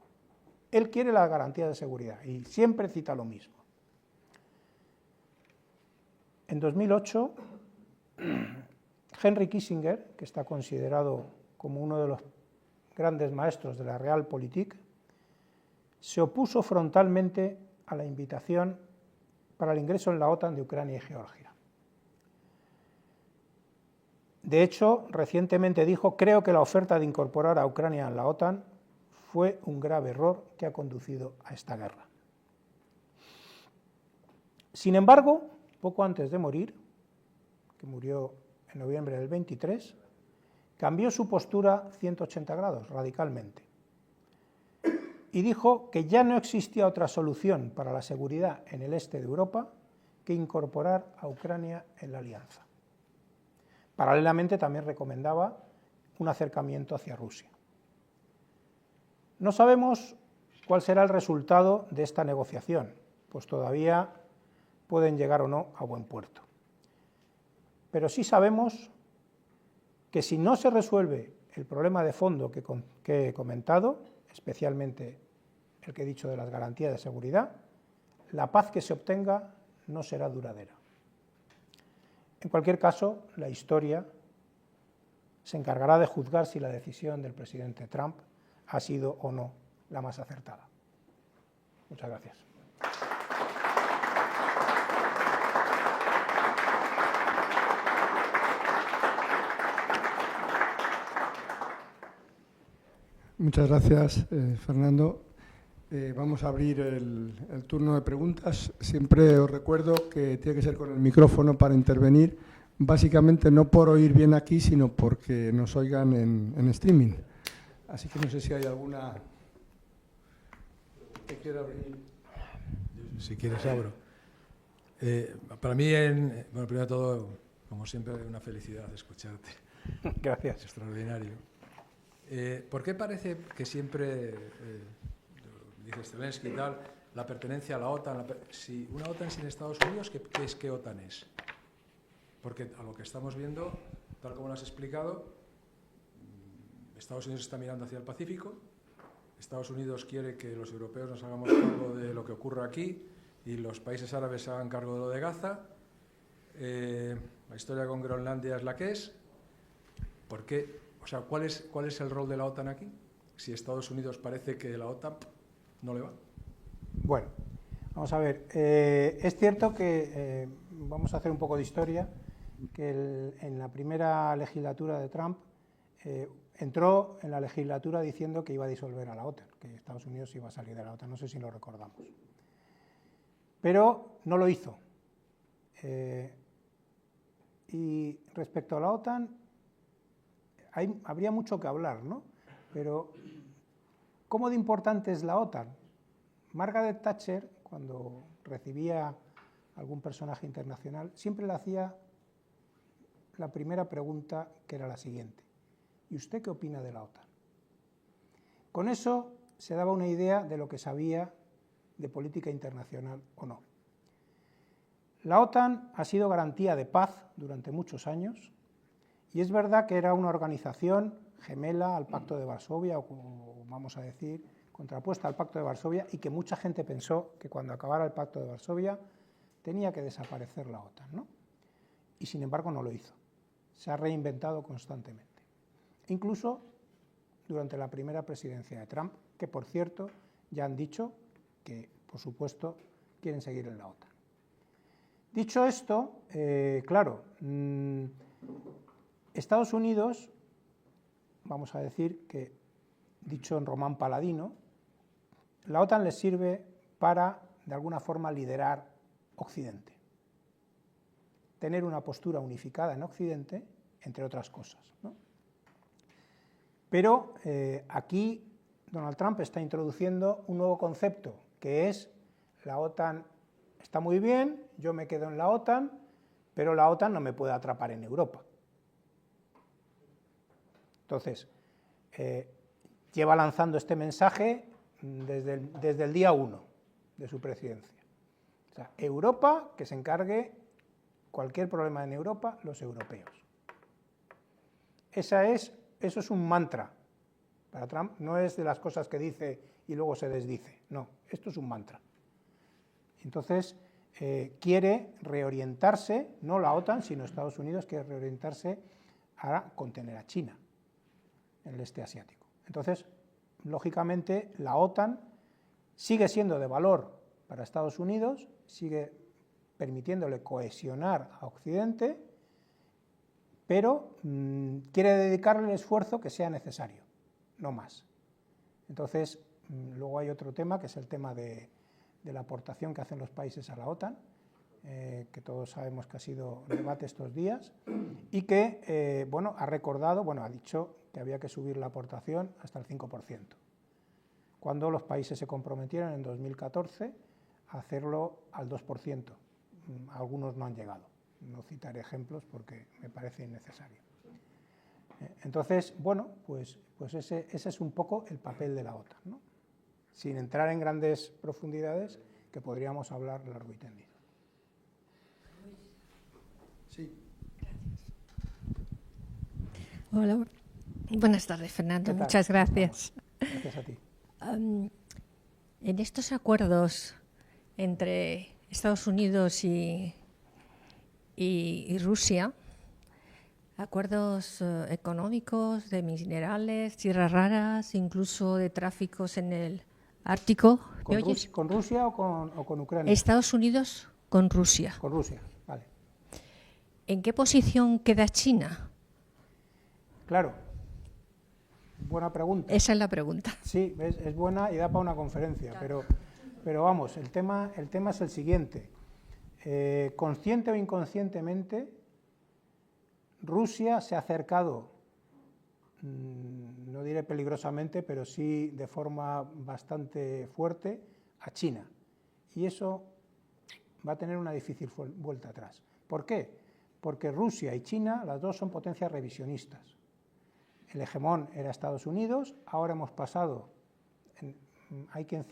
A: Él quiere las garantías de seguridad y siempre cita lo mismo. En 2008, Henry Kissinger, que está considerado como uno de los grandes maestros de la Realpolitik, se opuso frontalmente a la invitación para el ingreso en la OTAN de Ucrania y Georgia. De hecho, recientemente dijo: creo que la oferta de incorporar a Ucrania en la OTAN fue un grave error que ha conducido a esta guerra. Sin embargo, poco antes de morir, que murió en noviembre del 23, cambió su postura 180 grados, radicalmente, y dijo que ya no existía otra solución para la seguridad en el este de Europa que incorporar a Ucrania en la alianza. Paralelamente también recomendaba un acercamiento hacia Rusia. No sabemos cuál será el resultado de esta negociación, pues todavía pueden llegar o no a buen puerto. Pero sí sabemos que si no se resuelve el problema de fondo que he comentado, especialmente el que he dicho de las garantías de seguridad, la paz que se obtenga no será duradera. En cualquier caso, la historia se encargará de juzgar si la decisión del presidente Trump ha sido o no la más acertada. Muchas gracias.
B: Muchas gracias, Fernando. Vamos a abrir el turno de preguntas. Siempre os recuerdo que tiene que ser con el micrófono para intervenir, básicamente no por oír bien aquí, sino porque nos oigan en streaming. Así que no sé si hay alguna que quiera abrir.
C: Si quieres, abro. Para mí, bueno, primero de todo, como siempre, una felicidad escucharte.
A: Gracias.
C: Es extraordinario. ¿Por qué parece que siempre, dice Zelensky y tal, la pertenencia a la OTAN, si una OTAN sin Estados Unidos, ¿qué OTAN es? Porque a lo que estamos viendo, tal como lo has explicado, Estados Unidos está mirando hacia el Pacífico, Estados Unidos quiere que los europeos nos hagamos cargo de lo que ocurre aquí y los países árabes se hagan cargo de lo de Gaza. La historia con Groenlandia es la que es. ¿Por qué? O sea, ¿cuál es el rol de la OTAN aquí? Si Estados Unidos parece que la OTAN no le va.
A: Bueno, vamos a ver. Es cierto que, vamos a hacer un poco de historia, que en la primera legislatura de Trump entró en la legislatura diciendo que iba a disolver a la OTAN, que Estados Unidos iba a salir de la OTAN, no sé si lo recordamos. Pero no lo hizo. Y respecto a la OTAN, habría mucho que hablar, ¿no? Pero, ¿cómo de importante es la OTAN? Margaret Thatcher, cuando recibía algún personaje internacional, siempre le hacía la primera pregunta, que era la siguiente: ¿y usted qué opina de la OTAN? Con eso se daba una idea de lo que sabía de política internacional o no. La OTAN ha sido garantía de paz durante muchos años, y es verdad que era una organización gemela al Pacto de Varsovia, o vamos a decir, contrapuesta al Pacto de Varsovia, y que mucha gente pensó que cuando acabara el Pacto de Varsovia tenía que desaparecer la OTAN, ¿no? Y sin embargo no lo hizo. Se ha reinventado constantemente. Incluso durante la primera presidencia de Trump, que por cierto ya han dicho que, por supuesto, quieren seguir en la OTAN. Dicho esto, claro, Estados Unidos, vamos a decir que, dicho en román paladino, la OTAN les sirve para, de alguna forma, liderar Occidente. tener una postura unificada en Occidente, entre otras cosas, ¿no? Pero aquí Donald Trump está introduciendo un nuevo concepto, que es la OTAN está muy bien, yo me quedo en la OTAN, pero la OTAN no me puede atrapar en Europa. Entonces, lleva lanzando este mensaje desde el día 1 de su presidencia. O sea, Europa, que se encargue cualquier problema en Europa, los europeos. Eso es un mantra para Trump, no es de las cosas que dice y luego se desdice, no, esto es un mantra. Entonces, quiere reorientarse, no la OTAN, sino Estados Unidos, quiere reorientarse a contener a China en el este asiático. Entonces, lógicamente, la OTAN sigue siendo de valor para Estados Unidos, sigue permitiéndole cohesionar a Occidente, pero quiere dedicarle el esfuerzo que sea necesario, no más. Entonces, luego hay otro tema, que es el tema de la aportación que hacen los países a la OTAN, que todos sabemos que ha sido debate estos días, y que, bueno, ha dicho que había que subir la aportación hasta el 5%, cuando los países se comprometieron en 2014 a hacerlo al 2%. Algunos no han llegado, no citaré ejemplos porque me parece innecesario. Entonces, bueno, pues ese es un poco el papel de la OTAN, ¿no? Sin entrar en grandes profundidades, que podríamos hablar largo y tendido.
B: Sí.
D: Hola, buenas tardes, Fernando. Muchas gracias.
A: Gracias a ti.
D: En estos acuerdos entre Estados Unidos y Rusia, acuerdos económicos, de minerales, tierras raras, incluso de tráficos en el Ártico.
A: ¿Con Rusia o con Ucrania?
D: Estados Unidos con Rusia.
A: Con Rusia, vale.
D: ¿En qué posición queda China?
A: Claro, buena pregunta.
D: Esa es la pregunta.
A: Sí, es buena y da para una conferencia, claro. pero vamos, el tema es el siguiente. Consciente o inconscientemente, Rusia se ha acercado, no diré peligrosamente, pero sí de forma bastante fuerte, a China. Y eso va a tener una difícil vuelta atrás. ¿Por qué? Porque Rusia y China, las dos son potencias revisionistas. El hegemón era Estados Unidos, ahora hemos pasado, hay quien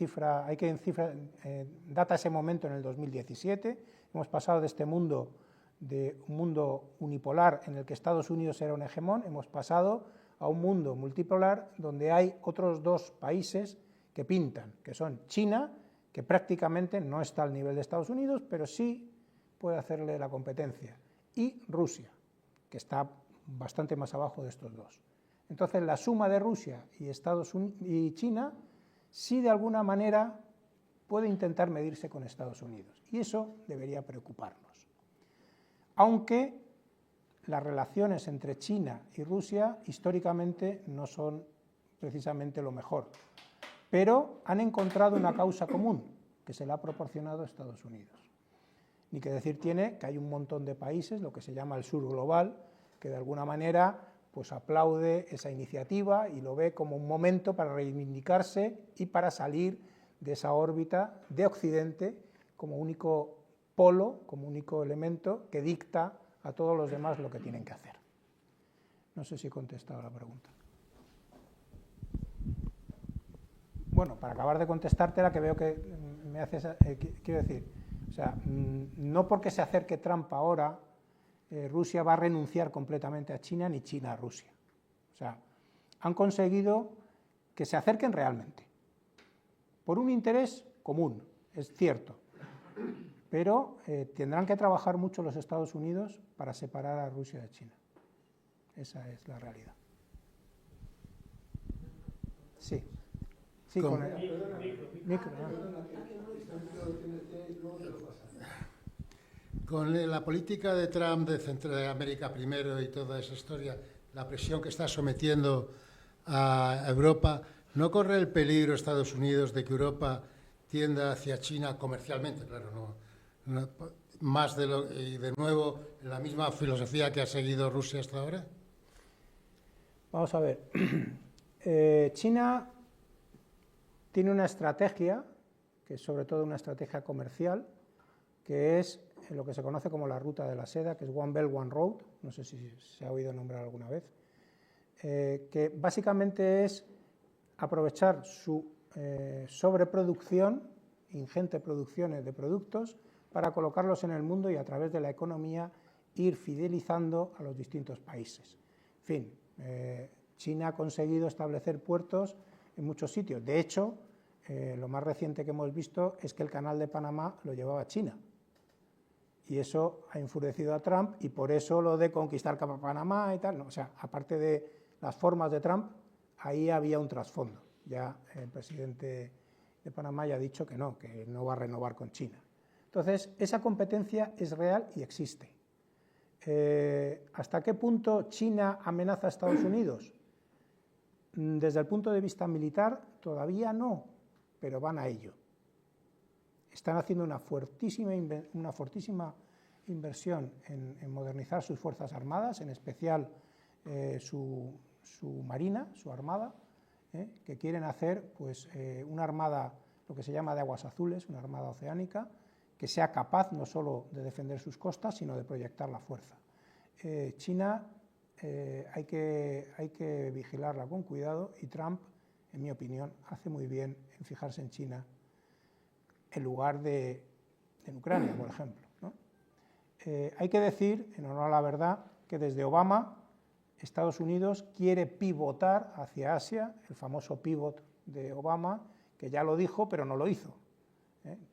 A: data ese momento en el 2017, hemos pasado de un mundo unipolar en el que Estados Unidos era un hegemón, hemos pasado a un mundo multipolar donde hay otros dos países que pintan, que son China, que prácticamente no está al nivel de Estados Unidos, pero sí puede hacerle la competencia, y Rusia, que está bastante más abajo de estos dos. Entonces, la suma de Rusia y China sí de alguna manera puede intentar medirse con Estados Unidos, y eso debería preocuparnos. Aunque las relaciones entre China y Rusia históricamente no son precisamente lo mejor, pero han encontrado una causa común que se la ha proporcionado Estados Unidos. Ni que decir tiene que hay un montón de países, lo que se llama el sur global, que de alguna manera pues aplaude esa iniciativa y lo ve como un momento para reivindicarse y para salir de esa órbita de Occidente como único polo, como único elemento que dicta a todos los demás lo que tienen que hacer. No sé si he contestado la pregunta. Bueno, para acabar de contestártela, que veo que me haces, quiero decir, o sea, no porque se acerque Trump ahora, Rusia va a renunciar completamente a China, ni China a Rusia. O sea, han conseguido que se acerquen realmente, por un interés común, es cierto, pero tendrán que trabajar mucho los Estados Unidos para separar a Rusia de China. Esa es la realidad. Sí. Sí, con el micro.
E: Con la política de Trump de Centroamérica primero y toda esa historia, la presión que está sometiendo a Europa, ¿no corre el peligro Estados Unidos de que Europa tienda hacia China comercialmente? Claro, no más y de nuevo la misma filosofía que ha seguido Rusia hasta ahora?
A: Vamos a ver. China tiene una estrategia, que es sobre todo una estrategia comercial, que es lo que se conoce como la ruta de la seda, que es One Belt, One Road, no sé si se ha oído nombrar alguna vez, que básicamente es aprovechar su sobreproducción, ingente producciones de productos, para colocarlos en el mundo y a través de la economía ir fidelizando a los distintos países. En fin, China ha conseguido establecer puertos en muchos sitios. De hecho, lo más reciente que hemos visto es que el canal de Panamá lo llevaba China. Y eso ha enfurecido a Trump, y por eso lo de conquistar Panamá y tal. No, o sea, aparte de las formas de Trump, ahí había un trasfondo. Ya el presidente de Panamá ya ha dicho que no va a renovar con China. Entonces, esa competencia es real y existe. ¿Hasta qué punto China amenaza a Estados Unidos? Desde el punto de vista militar, todavía no, pero van a ello. Están haciendo una fortísima inversión en modernizar sus fuerzas armadas, en especial su marina, su armada, que quieren hacer pues, una armada, lo que se llama de aguas azules, una armada oceánica, que sea capaz no solo de defender sus costas, sino de proyectar la fuerza. China hay que vigilarla con cuidado, y Trump, en mi opinión, hace muy bien en fijarse en China en lugar de en Ucrania, por ejemplo, ¿no? Hay que decir, en honor a la verdad, que desde Obama Estados Unidos quiere pivotar hacia Asia, el famoso pivot de Obama, que ya lo dijo pero no lo hizo.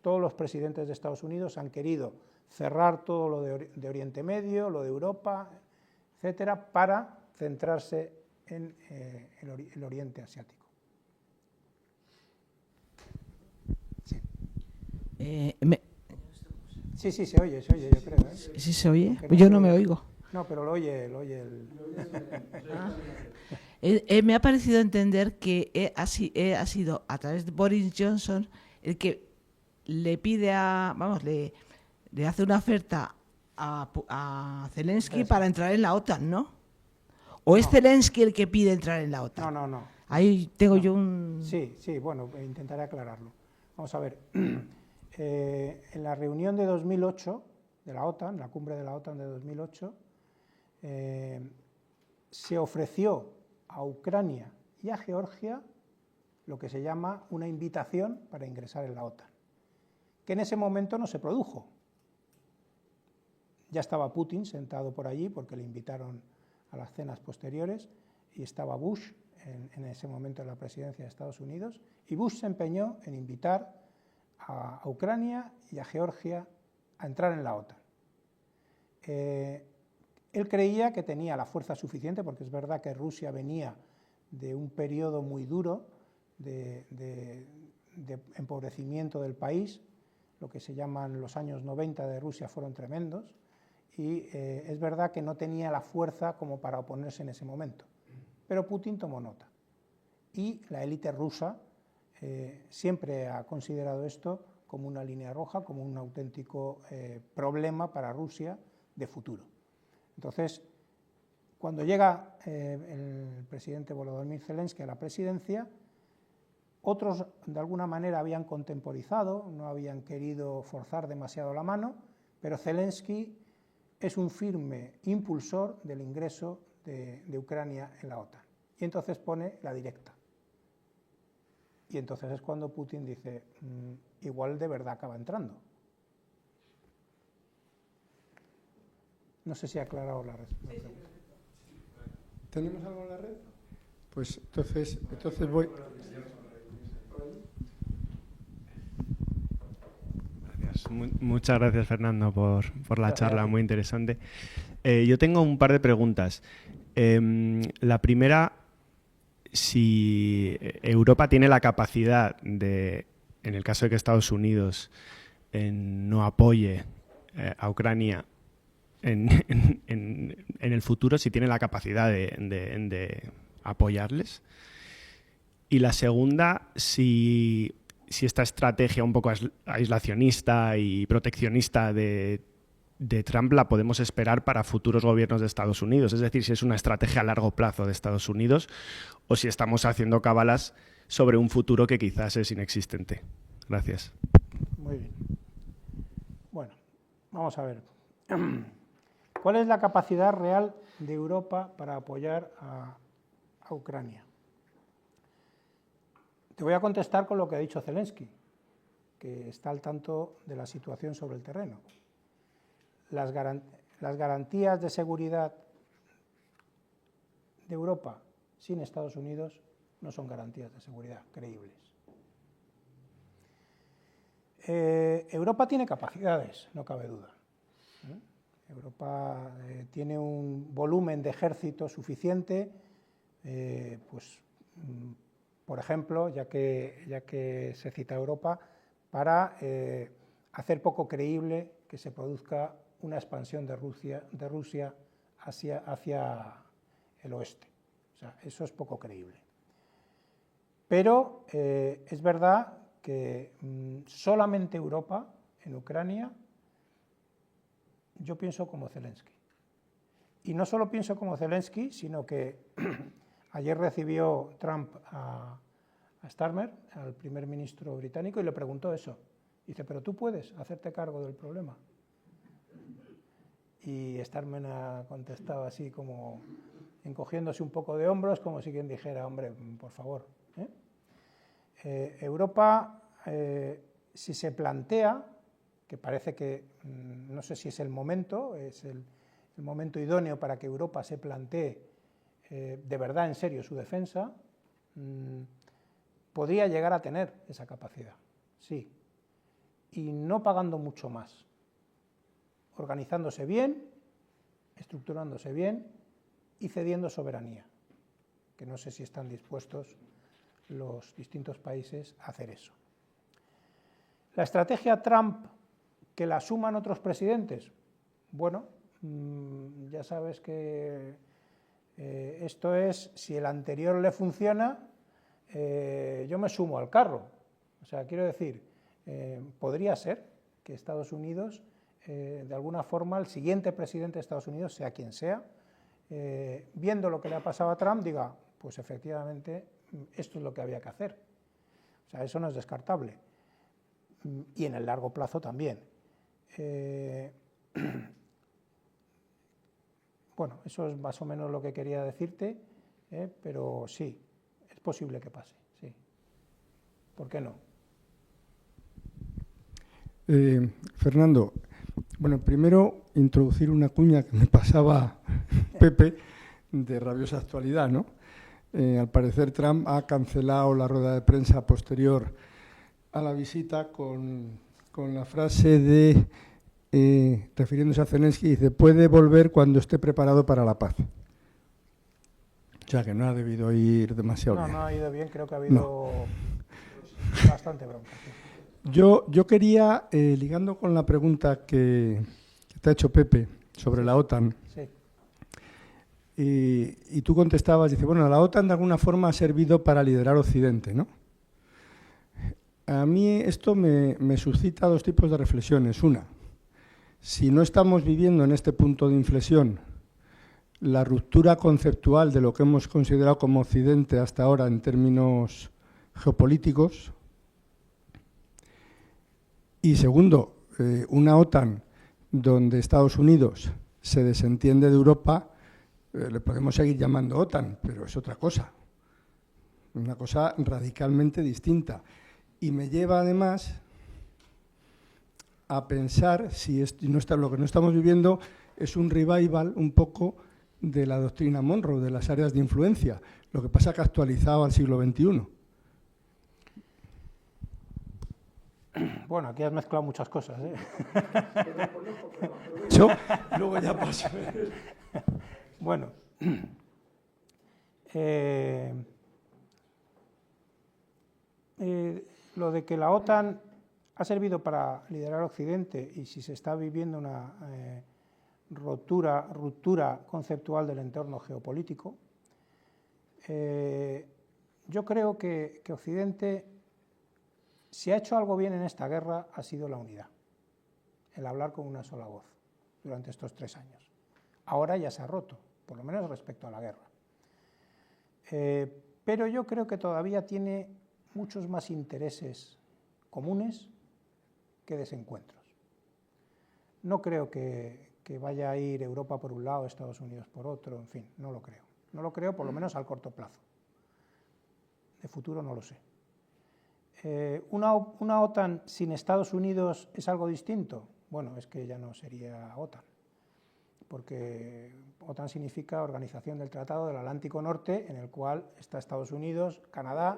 A: Todos los presidentes de Estados Unidos han querido cerrar todo lo de Oriente Medio, lo de Europa, etcétera, para centrarse en el Oriente Asiático. Sí. Sí, se oye, yo creo.
F: ¿Sí se oye? Yo no me oigo.
A: No, pero lo oye el...
F: Me ha parecido entender que ha sido a través de Boris Johnson el que le pide le hace una oferta a Zelensky para entrar en la OTAN, ¿no? ¿O es Zelensky el que pide entrar en la OTAN?
A: No.
F: Ahí tengo yo un...
A: Sí, bueno, intentaré aclararlo. Vamos a ver, en la reunión de 2008 de la OTAN, la cumbre de la OTAN de 2008, se ofreció a Ucrania y a Georgia lo que se llama una invitación para ingresar en la OTAN, que en ese momento no se produjo. Ya estaba Putin sentado por allí porque le invitaron a las cenas posteriores, y estaba Bush en ese momento en la presidencia de Estados Unidos, y Bush se empeñó en invitar a Ucrania y a Georgia a entrar en la OTAN. Él creía que tenía la fuerza suficiente, porque es verdad que Rusia venía de un periodo muy duro de empobrecimiento del país. Lo que se llaman los años 90 de Rusia fueron tremendos, y es verdad que no tenía la fuerza como para oponerse en ese momento. Pero Putin tomó nota, y la élite rusa siempre ha considerado esto como una línea roja, como un auténtico problema para Rusia de futuro. Entonces, cuando llega el presidente Volodymyr Zelensky a la presidencia, otros de alguna manera habían contemporizado, no habían querido forzar demasiado la mano, pero Zelensky es un firme impulsor del ingreso de Ucrania en la OTAN. Y entonces pone la directa. Y entonces es cuando Putin dice, igual de verdad acaba entrando. No sé si ha aclarado la respuesta.
B: ¿Tenemos algo en la red? Pues entonces voy...
G: Gracias. Muchas gracias, Fernando, por la charla, muy interesante. Yo tengo un par de preguntas. La primera, si Europa tiene la capacidad de, en el caso de que Estados Unidos no apoye a Ucrania en el futuro, si tiene la capacidad de apoyarles. Y la segunda, si esta estrategia un poco aislacionista y proteccionista de de Trump la podemos esperar para futuros gobiernos de Estados Unidos. Es decir, si es una estrategia a largo plazo de Estados Unidos o si estamos haciendo cábalas sobre un futuro que quizás es inexistente. Gracias.
A: Muy bien. Bueno, vamos a ver. ¿Cuál es la capacidad real de Europa para apoyar a Ucrania? Te voy a contestar con lo que ha dicho Zelensky, que está al tanto de la situación sobre el terreno. Las garantías de seguridad de Europa sin Estados Unidos no son garantías de seguridad creíbles. Europa tiene capacidades, no cabe duda. Europa tiene un volumen de ejército suficiente, por ejemplo, ya que se cita Europa, para hacer poco creíble que se produzca una expansión de Rusia hacia el oeste. O sea, eso es poco creíble. Pero es verdad que solamente Europa, en Ucrania, yo pienso como Zelensky. Y no solo pienso como Zelensky, sino que ayer recibió Trump a Starmer, al primer ministro británico, y le preguntó eso. Dice, ¿pero tú puedes hacerte cargo del problema? Y Starmer ha contestado así como encogiéndose un poco de hombros, como si quien dijera, hombre, por favor. Europa, si se plantea, que parece que, no sé si es el momento momento idóneo para que Europa se plantee de verdad en serio su defensa, podría llegar a tener esa capacidad, sí, y no pagando mucho más, organizándose bien, estructurándose bien y cediendo soberanía, que no sé si están dispuestos los distintos países a hacer eso. La estrategia Trump, que la suman otros presidentes, bueno, ya sabes que esto es, si el anterior le funciona, yo me sumo al carro. O sea, quiero decir, podría ser que Estados Unidos, de alguna forma, el siguiente presidente de Estados Unidos, sea quien sea, viendo lo que le ha pasado a Trump, diga, pues efectivamente, esto es lo que había que hacer. O sea, eso no es descartable. Y en el largo plazo también. Bueno, eso es más o menos lo que quería decirte, pero sí, es posible que pase, sí. ¿Por qué no?
B: Fernando, bueno, primero introducir una cuña que me pasaba Pepe de rabiosa actualidad, ¿no? Al parecer Trump ha cancelado la rueda de prensa posterior a la visita con la frase de, refiriéndose a Zelensky, dice, puede volver cuando esté preparado para la paz. O sea, que no ha debido ir demasiado bien.
A: No ha ido bien, creo que ha habido bastante bronca. Sí.
B: Yo quería, ligando con la pregunta que te ha hecho Pepe sobre la OTAN,
A: Sí.
B: Y tú contestabas, dice, bueno, la OTAN de alguna forma ha servido para liderar Occidente, ¿no? A mí esto me suscita dos tipos de reflexiones. Una, si no estamos viviendo en este punto de inflexión la ruptura conceptual de lo que hemos considerado como Occidente hasta ahora en términos geopolíticos. Y segundo, una OTAN donde Estados Unidos se desentiende de Europa, le podemos seguir llamando OTAN, pero es otra cosa, una cosa radicalmente distinta. Y me lleva además a pensar si lo que no estamos viviendo es un revival un poco de la doctrina Monroe, de las áreas de influencia, lo que pasa que actualizado al siglo XXI.
A: Bueno, aquí has mezclado muchas cosas, ¿eh?
B: Yo luego ya paso.
A: Bueno, lo de que la OTAN ha servido para liderar Occidente y si se está viviendo una ruptura conceptual del entorno geopolítico, yo creo que Occidente, si ha hecho algo bien en esta guerra, ha sido la unidad, el hablar con una sola voz. durante estos 3 años. Ahora ya se ha roto, por lo menos respecto a la guerra. Pero yo creo que todavía tiene muchos más intereses comunes que desencuentros. No creo que vaya a ir Europa por un lado, Estados Unidos por otro, en fin, no lo creo. No lo creo, por lo menos al corto plazo. De futuro no lo sé. ¿Una OTAN sin Estados Unidos es algo distinto? Bueno, es que ya no sería OTAN, porque OTAN significa Organización del Tratado del Atlántico Norte, en el cual está Estados Unidos, Canadá...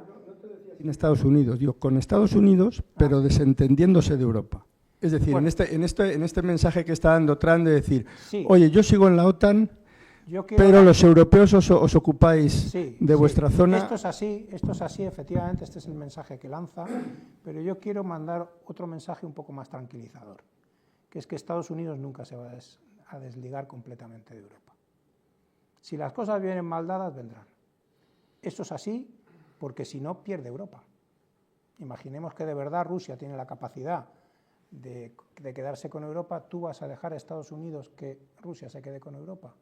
B: En Estados Unidos, digo, con Estados Unidos, pero desentendiéndose de Europa. Es decir, bueno, en este mensaje que está dando Trump de decir, sí, oye, yo sigo en la OTAN, pero los europeos os ocupáis de vuestra zona.
A: Esto es así, efectivamente, este es el mensaje que lanza, pero yo quiero mandar otro mensaje un poco más tranquilizador, que es que Estados Unidos nunca se va a desligar completamente de Europa. Si las cosas vienen mal dadas, vendrán. Esto es así porque si no, pierde Europa. Imaginemos que de verdad Rusia tiene la capacidad de quedarse con Europa, ¿tú vas a dejar a Estados Unidos que Rusia se quede con Europa?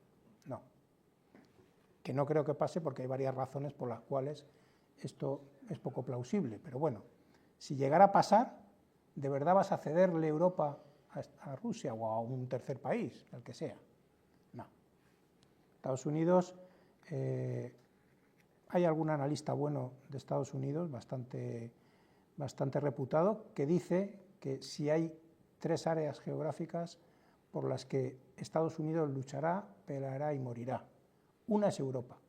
A: No. Que no creo que pase porque hay varias razones por las cuales esto es poco plausible. Pero bueno, si llegara a pasar, ¿de verdad vas a cederle Europa a Rusia o a un tercer país, el que sea? No. Estados Unidos, hay algún analista bueno de Estados Unidos, bastante reputado, que dice que si hay 3 áreas geográficas por las que Estados Unidos luchará, peleará y morirá. Una es Europa,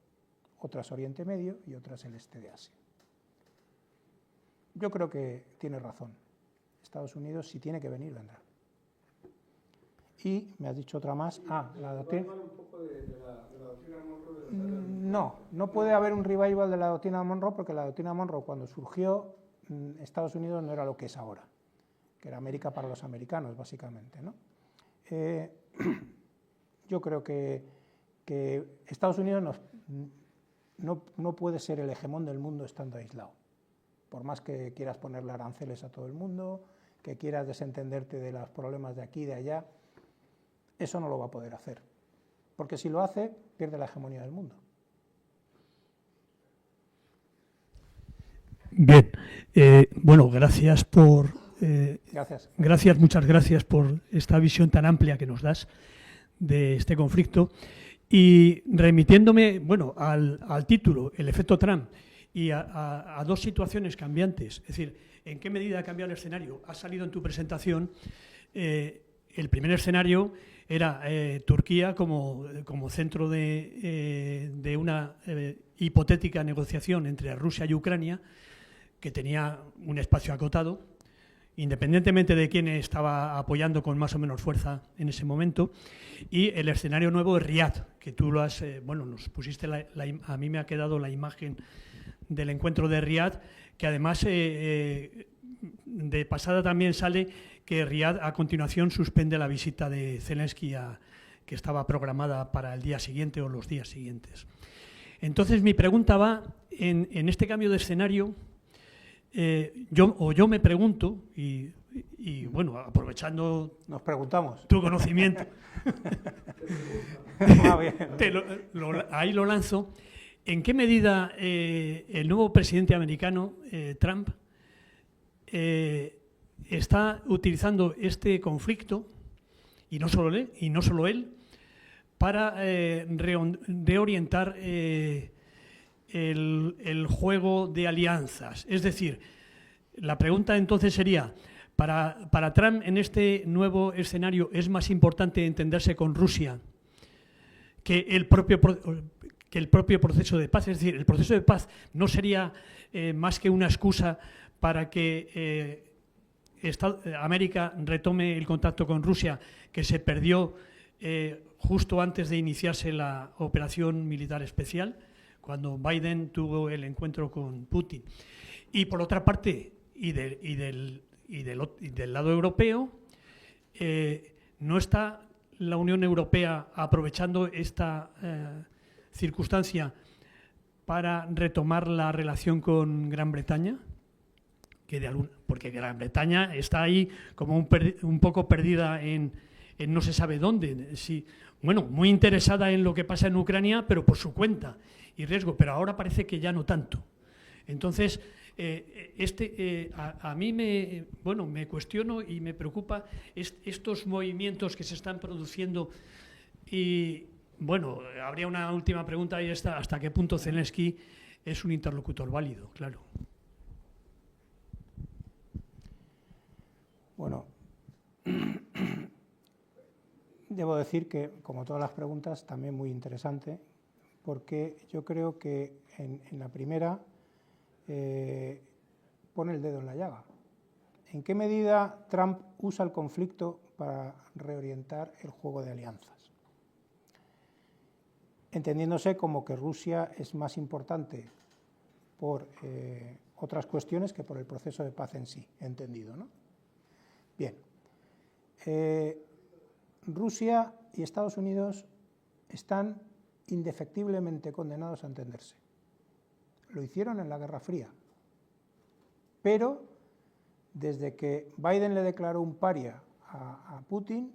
A: otra es Oriente Medio y otra es el este de Asia. Yo creo que tiene razón. Estados Unidos, si tiene que venir, vendrá. Y me has dicho otra más. La doctrina. No puede haber un revival de la doctrina Monroe porque la doctrina Monroe, cuando surgió, Estados Unidos no era lo que es ahora, que era América para los americanos, básicamente, ¿no? Yo creo que Estados Unidos no puede ser el hegemón del mundo estando aislado. Por más que quieras ponerle aranceles a todo el mundo, que quieras desentenderte de los problemas de aquí y de allá, eso no lo va a poder hacer. Porque si lo hace, pierde la hegemonía del mundo.
H: Bien. Bueno, gracias por... Muchas gracias por esta visión tan amplia que nos das de este conflicto. Y remitiéndome, bueno, al título, el efecto Trump, y a 2 situaciones cambiantes, es decir, ¿en qué medida ha cambiado el escenario? Ha salido en tu presentación, el primer escenario era Turquía como centro de una hipotética negociación entre Rusia y Ucrania, que tenía un espacio acotado, independientemente de quién estaba apoyando con más o menos fuerza en ese momento, y el escenario nuevo de Riad, que tú lo has, nos pusiste, a mí me ha quedado la imagen del encuentro de Riad, que además de pasada también sale que Riad a continuación suspende la visita de Zelensky que estaba programada para el día siguiente o los días siguientes. Entonces mi pregunta va en este cambio de escenario. Yo me pregunto, y bueno, aprovechando
A: nos preguntamos
H: tu conocimiento, ahí lo lanzo, ¿en qué medida el nuevo presidente americano, Trump, está utilizando este conflicto, y no solo él, para reorientar el juego de alianzas? Es decir, la pregunta entonces sería, para Trump en este nuevo escenario es más importante entenderse con Rusia que el propio proceso de paz. Es decir, el proceso de paz no sería más que una excusa para que América retome el contacto con Rusia, que se perdió justo antes de iniciarse la operación militar especial, cuando Biden tuvo el encuentro con Putin. Y por otra parte, y del lado europeo, ¿no está la Unión Europea aprovechando esta circunstancia para retomar la relación con Gran Bretaña? Porque Gran Bretaña está ahí como un poco perdida en en no se sabe dónde. Sí, bueno, muy interesada en lo que pasa en Ucrania, pero por su cuenta y riesgo, pero ahora parece que ya no tanto. Entonces, a mí me cuestiono y me preocupa estos movimientos que se están produciendo. Y bueno, habría una última pregunta y esta: ¿hasta qué punto Zelensky es un interlocutor válido? Claro.
A: Bueno, debo decir que, como todas las preguntas, también muy interesante, porque yo creo que en la primera pone el dedo en la llaga. ¿En qué medida Trump usa el conflicto para reorientar el juego de alianzas? Entendiéndose como que Rusia es más importante por otras cuestiones que por el proceso de paz en sí, entendido, ¿no? Bien. Rusia y Estados Unidos están indefectiblemente condenados a entenderse. Lo hicieron en la Guerra Fría. Pero desde que Biden le declaró un paria a Putin,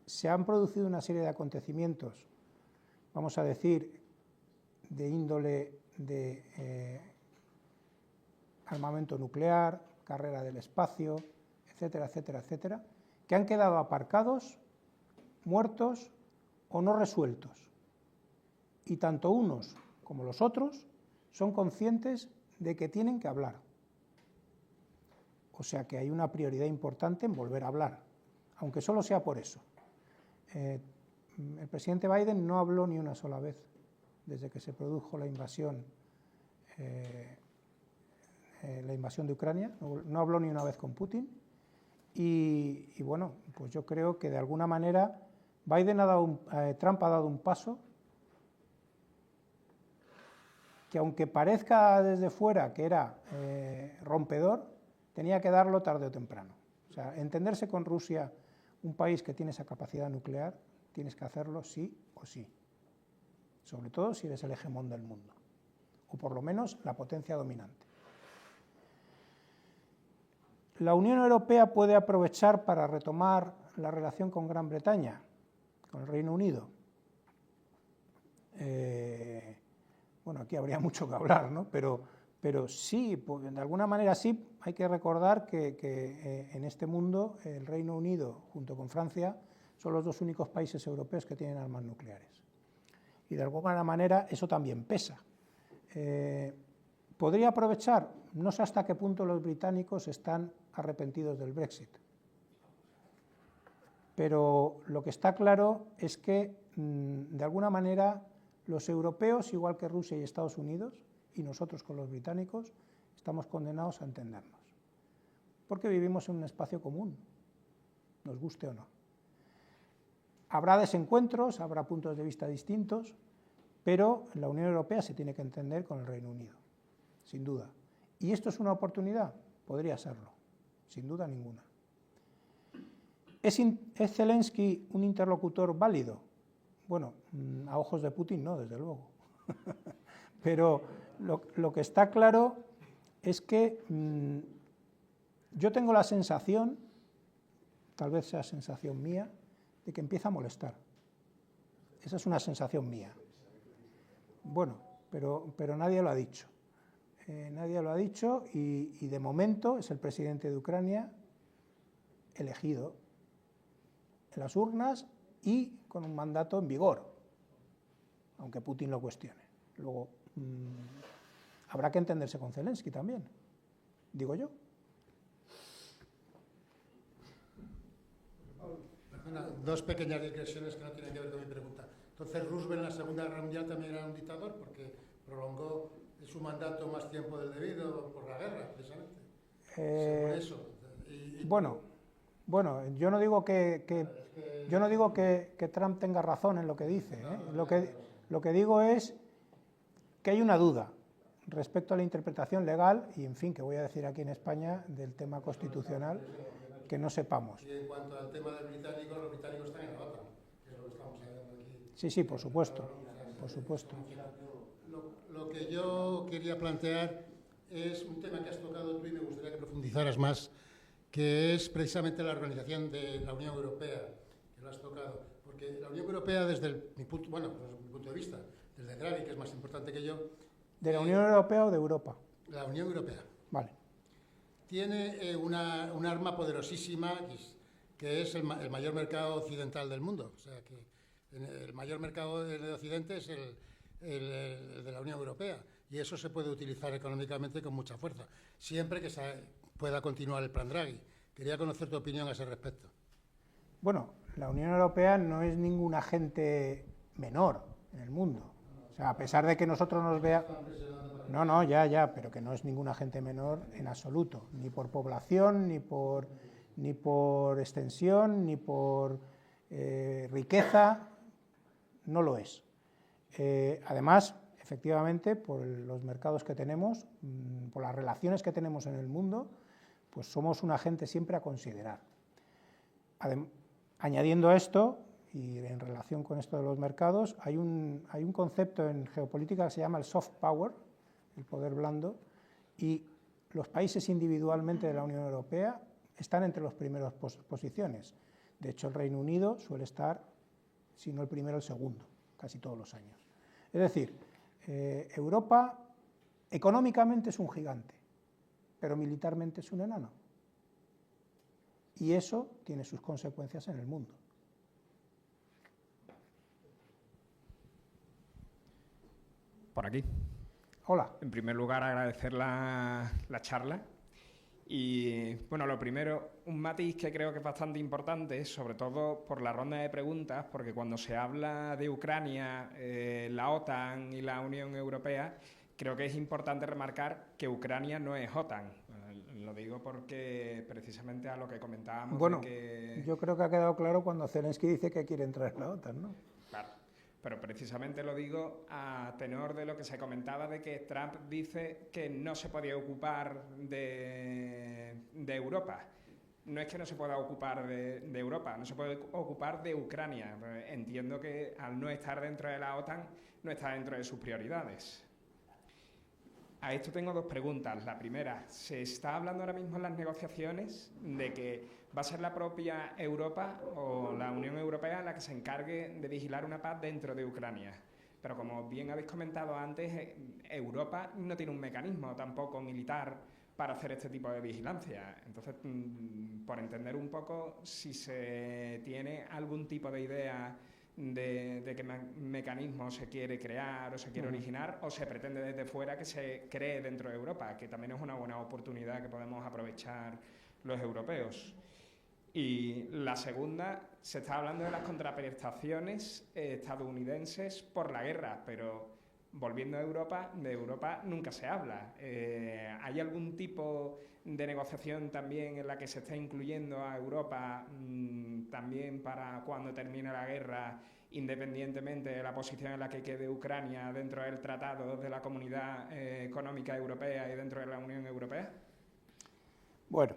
A: se han producido una serie de acontecimientos, vamos a decir, de índole de armamento nuclear, carrera del espacio, etcétera, etcétera, etcétera, que han quedado aparcados, muertos o no resueltos. Y tanto unos como los otros son conscientes de que tienen que hablar. O sea que hay una prioridad importante en volver a hablar, aunque solo sea por eso. El presidente Biden no habló ni una sola vez desde que se produjo la invasión de Ucrania, no habló ni una vez con Putin. Y bueno, pues yo creo que de alguna manera Trump ha dado un paso que, aunque parezca desde fuera que era rompedor, tenía que darlo tarde o temprano. O sea, entenderse con Rusia, un país que tiene esa capacidad nuclear, tienes que hacerlo sí o sí. Sobre todo si eres el hegemón del mundo, o por lo menos la potencia dominante. La Unión Europea puede aprovechar para retomar la relación con Gran Bretaña, con el Reino Unido. Bueno, aquí habría mucho que hablar, ¿no? Pero sí, pues, de alguna manera sí. Hay que recordar que en este mundo el Reino Unido, junto con Francia, son los dos únicos países europeos que tienen armas nucleares. Y de alguna manera eso también pesa. ¿Podría aprovechar? No sé hasta qué punto los británicos están arrepentidos del Brexit. Pero lo que está claro es que, de alguna manera, los europeos, igual que Rusia y Estados Unidos, y nosotros con los británicos, estamos condenados a entendernos. Porque vivimos en un espacio común, nos guste o no. Habrá desencuentros, habrá puntos de vista distintos, pero la Unión Europea se tiene que entender con el Reino Unido, sin duda. ¿Y esto es una oportunidad? Podría serlo, sin duda ninguna. ¿Es Zelensky un interlocutor válido? Bueno, a ojos de Putin no, desde luego. Pero lo que está claro es que yo tengo la sensación, tal vez sea sensación mía, de que empieza a molestar. Esa es una sensación mía. Bueno, pero nadie lo ha dicho. Nadie lo ha dicho y de momento es el presidente de Ucrania elegido en las urnas y con un mandato en vigor, aunque Putin lo cuestione. Luego, habrá que entenderse con Zelensky también, digo yo.
E: Perdona, dos pequeñas digresiones que no tienen que ver con mi pregunta. Entonces, Roosevelt en la Segunda Guerra Mundial también era un dictador porque prolongó su mandato más tiempo del debido por la guerra, precisamente. Según eso.
A: Bueno, yo no digo que Trump tenga razón en lo que dice. Lo que digo es que hay una duda respecto a la interpretación legal y, en fin, que voy a decir aquí en España, del tema constitucional, que no sepamos.
E: Y en cuanto al tema de británicos, los británicos están en la OTAN, que es lo que estamos hablando aquí.
A: Sí, por supuesto, por supuesto.
E: Lo que yo quería plantear es un tema que has tocado tú y me gustaría que profundizaras más, que es precisamente la organización de la Unión Europea. lo has tocado, porque la Unión Europea, desde mi punto de vista, desde Draghi, que es más importante que yo...
A: ¿De la Unión Europea o de Europa?
E: La Unión Europea.
A: Vale.
E: Tiene un arma poderosísima, que es el mayor mercado occidental del mundo. O sea, que el mayor mercado de Occidente es el de la Unión Europea. Y eso se puede utilizar económicamente con mucha fuerza, siempre que pueda continuar el plan Draghi. Quería conocer tu opinión a ese respecto.
A: Bueno, la Unión Europea no es ningún agente menor en el mundo. O sea, a pesar de que nosotros nos vea... No, ya, pero que no es ningún agente menor en absoluto, ni por población, ni por extensión, ni por riqueza, no lo es. Además, efectivamente, por los mercados que tenemos, por las relaciones que tenemos en el mundo, pues somos un agente siempre a considerar. Añadiendo a esto, y en relación con esto de los mercados, hay un concepto en geopolítica que se llama el soft power, el poder blando, y los países individualmente de la Unión Europea están entre las primeras posiciones. De hecho, el Reino Unido suele estar, si no el primero, el segundo, casi todos los años. Es decir, Europa económicamente es un gigante, pero militarmente es un enano. Y eso tiene sus consecuencias en el mundo.
I: Por aquí.
A: Hola.
I: En primer lugar, agradecer la charla. Y, bueno, lo primero, un matiz que creo que es bastante importante, sobre todo por la ronda de preguntas, porque cuando se habla de Ucrania, la OTAN y la Unión Europea, creo que es importante remarcar que Ucrania no es OTAN. Lo digo porque, precisamente a lo que comentábamos...
A: Bueno,
I: de que...
A: yo creo que ha quedado claro cuando Zelensky dice que quiere entrar en la OTAN, ¿no?
I: Claro. Pero precisamente lo digo a tenor de lo que se comentaba de que Trump dice que no se podía ocupar de Europa. No es que no se pueda ocupar de Europa, no se puede ocupar de Ucrania. Entiendo que al no estar dentro de la OTAN, no está dentro de sus prioridades. A esto tengo dos preguntas. La primera, se está hablando ahora mismo en las negociaciones de que va a ser la propia Europa o la Unión Europea la que se encargue de vigilar una paz dentro de Ucrania. Pero como bien habéis comentado antes, Europa no tiene un mecanismo tampoco militar para hacer este tipo de vigilancia. Entonces, por entender un poco si se tiene algún tipo de idea de qué mecanismo se quiere crear o se quiere originar, o se pretende desde fuera que se cree dentro de Europa, que también es una buena oportunidad que podemos aprovechar los europeos. Y la segunda, se está hablando de las contraprestaciones estadounidenses por la guerra, pero volviendo a Europa, de Europa nunca se habla. ¿Hay algún tipo de negociación también en la que se está incluyendo a Europa también para cuando termine la guerra, independientemente de la posición en la que quede Ucrania dentro del tratado de la Comunidad Económica Europea y dentro de la Unión Europea?
A: Bueno,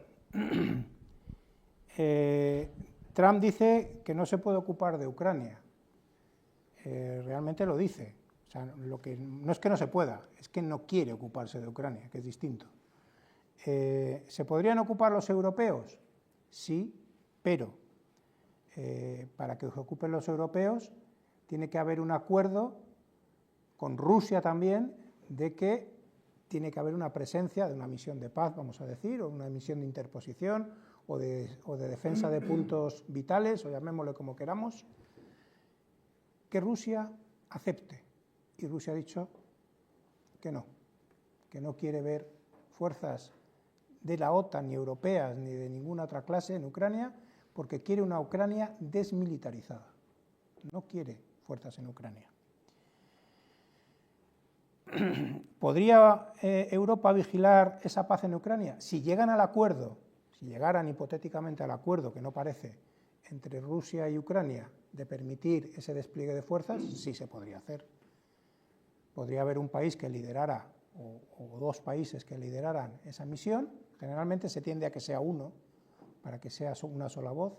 A: Trump dice que no se puede ocupar de Ucrania. Realmente lo dice. O sea, no es que no se pueda, es que no quiere ocuparse de Ucrania, que es distinto. ¿Se podrían ocupar los europeos? Sí, pero para que se ocupen los europeos tiene que haber un acuerdo con Rusia también de que tiene que haber una presencia de una misión de paz, vamos a decir, o una misión de interposición o de defensa de puntos vitales, o llamémosle como queramos, que Rusia acepte. Y Rusia ha dicho que no quiere ver fuerzas de la OTAN ni europeas ni de ninguna otra clase en Ucrania, porque quiere una Ucrania desmilitarizada. No quiere fuerzas en Ucrania. ¿Podría Europa vigilar esa paz en Ucrania? Si llegan al acuerdo, si llegaran hipotéticamente al acuerdo, que no parece, entre Rusia y Ucrania, de permitir ese despliegue de fuerzas, sí se podría hacer. Podría haber un país que liderara, o dos países que lideraran esa misión. Generalmente se tiende a que sea uno, para que sea una sola voz,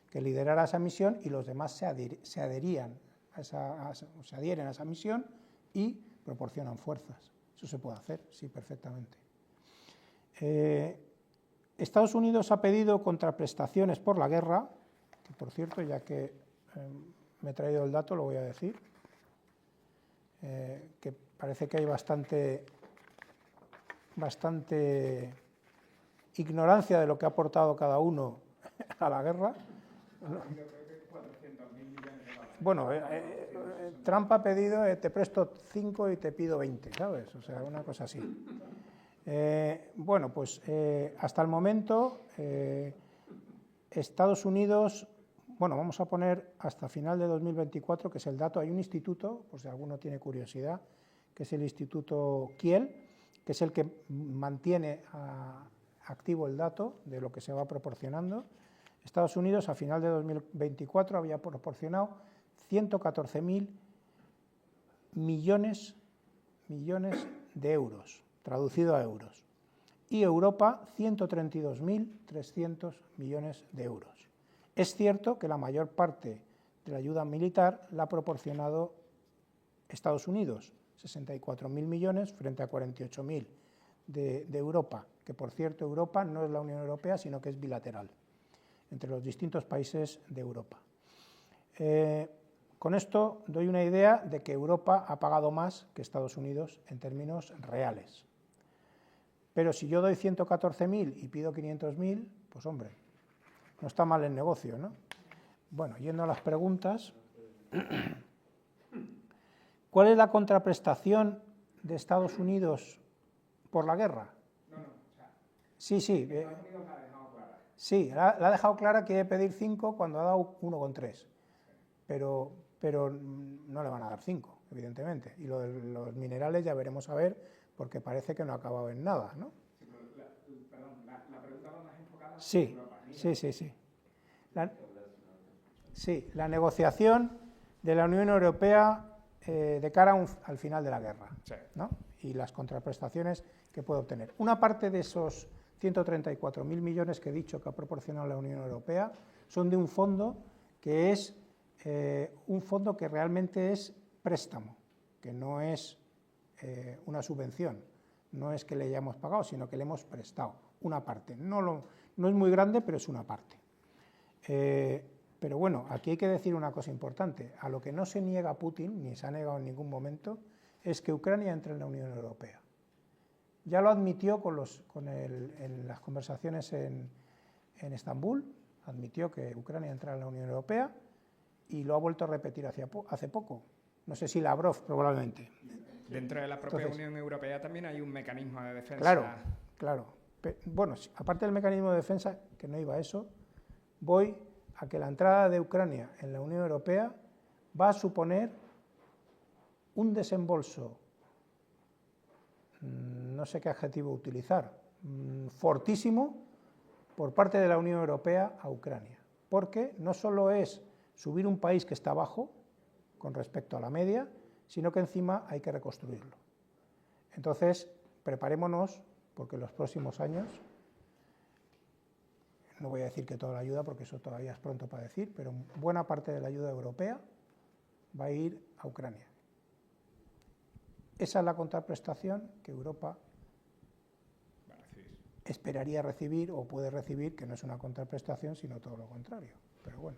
A: que liderara esa misión y los demás se adhieren a esa misión y proporcionan fuerzas. Eso se puede hacer, sí, perfectamente. Estados Unidos ha pedido contraprestaciones por la guerra, que por cierto, ya que me he traído el dato, lo voy a decir, que parece que hay bastante ignorancia de lo que ha aportado cada uno a la guerra. Bueno, Trump ha pedido, te presto 5 y te pido 20, ¿sabes? O sea, una cosa así. Bueno, pues hasta el momento Estados Unidos, bueno, vamos a poner hasta final de 2024, que es el dato. Hay un instituto, por si alguno tiene curiosidad, que es el Instituto Kiel, que es el que mantiene activo el dato de lo que se va proporcionando. Estados Unidos a final de 2024 había proporcionado 114.000 millones de euros, traducido a euros, y Europa 132.300 millones de euros. Es cierto que la mayor parte de la ayuda militar la ha proporcionado Estados Unidos, 64.000 millones frente a 48.000 de Europa, que por cierto Europa no es la Unión Europea, sino que es bilateral entre los distintos países de Europa. Con esto doy una idea de que Europa ha pagado más que Estados Unidos en términos reales. Pero si yo doy 114.000 y pido 500.000, pues hombre, no está mal el negocio, ¿no? Bueno, yendo a las preguntas, ¿cuál es la contraprestación de Estados Unidos por la guerra? Sí. Sí, la ha dejado clara, quiere pedir 5 cuando ha dado 1,3. Pero no le van a dar 5, evidentemente. Y lo de los minerales ya veremos a ver, porque parece que no ha acabado en nada, ¿no?
I: La pregunta va más enfocada
A: Sí,
I: en Europa.
A: Sí. La negociación de la Unión Europea de cara al final de la guerra, ¿no? Y las contraprestaciones que puede obtener. Una parte de esos 134.000 millones que he dicho que ha proporcionado la Unión Europea son de un fondo que es un fondo que realmente es préstamo, que no es una subvención, no es que le hayamos pagado, sino que le hemos prestado una parte. No es muy grande, pero es una parte. Pero bueno, aquí hay que decir una cosa importante. A lo que no se niega Putin, ni se ha negado en ningún momento, es que Ucrania entre en la Unión Europea. Ya lo admitió en las conversaciones en Estambul, admitió que Ucrania entrara en la Unión Europea y lo ha vuelto a repetir hace poco. No sé si Lavrov, probablemente.
I: Dentro de la propia Unión Europea también hay un mecanismo de defensa.
A: Claro. Bueno, aparte del mecanismo de defensa, que no iba a eso, voy a que la entrada de Ucrania en la Unión Europea va a suponer un desembolso, no sé qué adjetivo utilizar, fortísimo por parte de la Unión Europea a Ucrania, porque no solo es subir un país que está abajo con respecto a la media, sino que encima hay que reconstruirlo. Entonces, preparémonos, porque en los próximos años, no voy a decir que toda la ayuda, porque eso todavía es pronto para decir, pero buena parte de la ayuda europea va a ir a Ucrania. Esa es la contraprestación que Europa esperaría recibir o puede recibir, que no es una contraprestación, sino todo lo contrario. Pero bueno.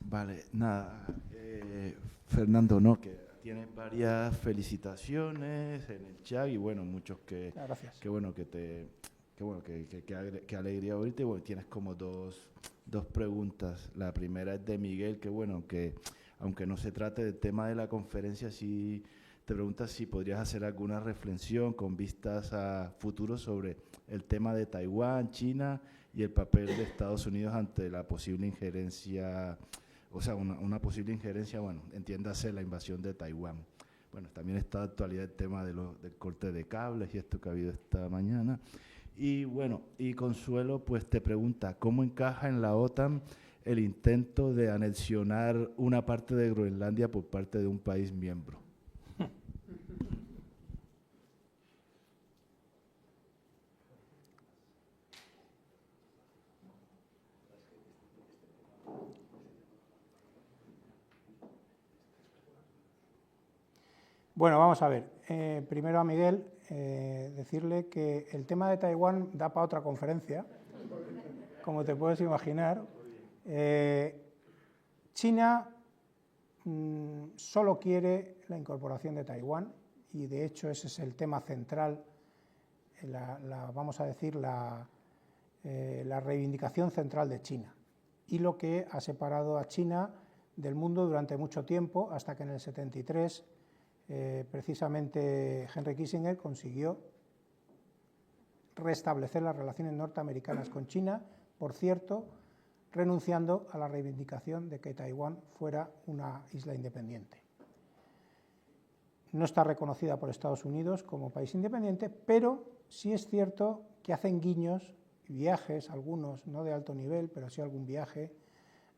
J: Vale, nada. Fernando, no, que tienes varias felicitaciones en el chat y bueno, muchos que alegría oírte. Bueno, tienes como dos preguntas. La primera es de Miguel, que bueno, que aunque no se trate del tema de la conferencia, sí te pregunta si podrías hacer alguna reflexión con vistas a futuro sobre el tema de Taiwán, China y el papel de Estados Unidos ante la posible injerencia, o sea, una posible injerencia, bueno, entiéndase la invasión de Taiwán. Bueno, también está de actualidad el tema del corte de cables y esto que ha habido esta mañana. Y bueno, y Consuelo pues te pregunta, ¿cómo encaja en la OTAN el intento de anexionar una parte de Groenlandia por parte de un país miembro?
A: Bueno, vamos a ver. Primero a Miguel decirle que el tema de Taiwán da para otra conferencia, como te puedes imaginar. China solo quiere la incorporación de Taiwán y de hecho ese es el tema central, vamos a decir, la reivindicación central de China y lo que ha separado a China del mundo durante mucho tiempo, hasta que en el 73 precisamente Henry Kissinger consiguió restablecer las relaciones norteamericanas con China, por cierto, renunciando a la reivindicación de que Taiwán fuera una isla independiente. No está reconocida por Estados Unidos como país independiente, pero sí es cierto que hacen guiños, viajes, algunos no de alto nivel, pero sí algún viaje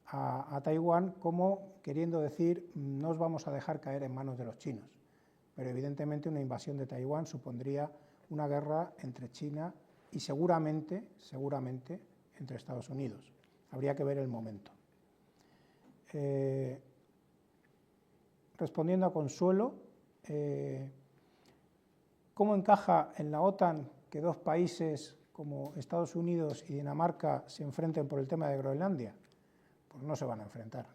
A: a Taiwán, como queriendo decir, no os vamos a dejar caer en manos de los chinos. Pero evidentemente una invasión de Taiwán supondría una guerra entre China y seguramente entre Estados Unidos. Habría que ver el momento. Respondiendo a Consuelo, ¿cómo encaja en la OTAN que dos países como Estados Unidos y Dinamarca se enfrenten por el tema de Groenlandia? Pues no se van a enfrentar.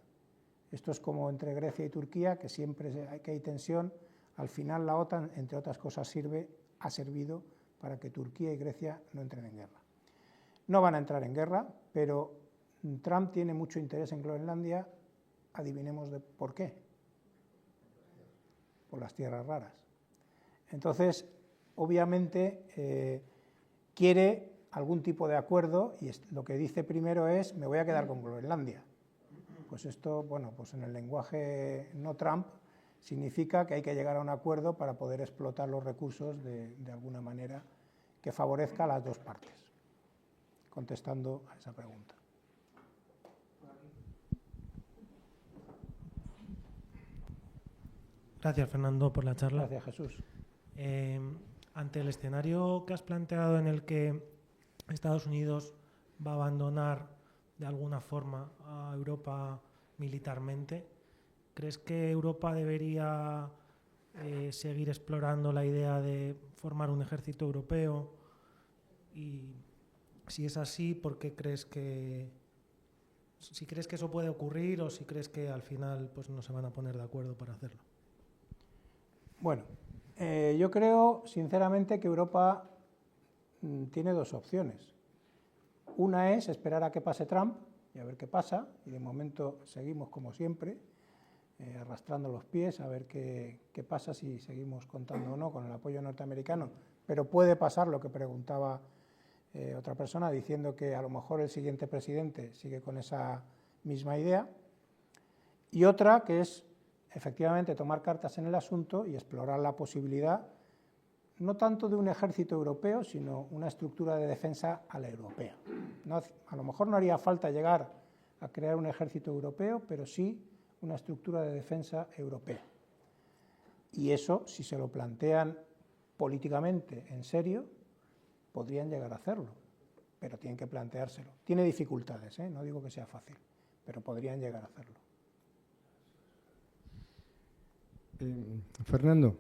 A: Esto es como entre Grecia y Turquía, que siempre que hay tensión, al final la OTAN, entre otras cosas, ha servido para que Turquía y Grecia no entren en guerra. No van a entrar en guerra, pero Trump tiene mucho interés en Groenlandia, adivinemos por qué. Por las tierras raras. Entonces, obviamente, quiere algún tipo de acuerdo y lo que dice primero es, me voy a quedar con Groenlandia. Pues esto, bueno, pues en el lenguaje no Trump, significa que hay que llegar a un acuerdo para poder explotar los recursos de alguna manera que favorezca a las dos partes, contestando a esa pregunta.
K: Gracias, Fernando, por la charla.
A: Gracias, Jesús.
K: Ante el escenario que has planteado en el que Estados Unidos va a abandonar de alguna forma a Europa militarmente, ¿crees que Europa debería seguir explorando la idea de formar un ejército europeo? Y si es así, ¿por qué crees que... si crees que eso puede ocurrir o si crees que al final pues, no se van a poner de acuerdo para hacerlo?
A: Bueno, yo creo sinceramente que Europa tiene dos opciones. Una es esperar a que pase Trump y a ver qué pasa, y de momento seguimos como siempre, arrastrando los pies a ver qué pasa si seguimos contando o no con el apoyo norteamericano, pero puede pasar lo que preguntaba otra persona, diciendo que a lo mejor el siguiente presidente sigue con esa misma idea, y otra que es efectivamente tomar cartas en el asunto y explorar la posibilidad no tanto de un ejército europeo, sino una estructura de defensa a la europea. No, a lo mejor no haría falta llegar a crear un ejército europeo, pero sí una estructura de defensa europea. Y eso, si se lo plantean políticamente en serio, podrían llegar a hacerlo, pero tienen que planteárselo. Tiene dificultades, no digo que sea fácil, pero podrían llegar a hacerlo.
B: Fernando,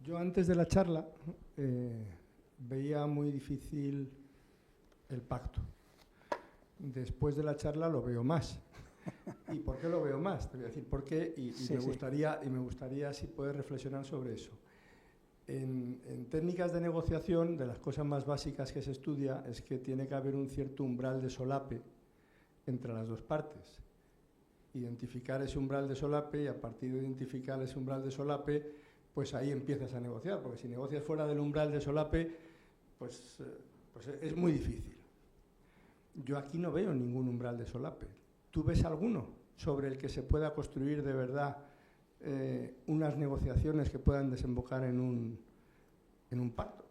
B: yo antes de la charla veía muy difícil el pacto. Después de la charla lo veo más. ¿Y por qué lo veo más? Te voy a decir por qué y me gustaría si puedes reflexionar sobre eso. En técnicas de negociación, de las cosas más básicas que se estudia es que tiene que haber un cierto umbral de solape entre las dos partes. Identificar ese umbral de solape y a partir de identificar ese umbral de solape, pues ahí empiezas a negociar, porque si negocias fuera del umbral de solape, pues es muy difícil. Yo aquí no veo ningún umbral de solape. ¿Tú ves alguno sobre el que se pueda construir de verdad unas negociaciones que puedan desembocar en un pacto?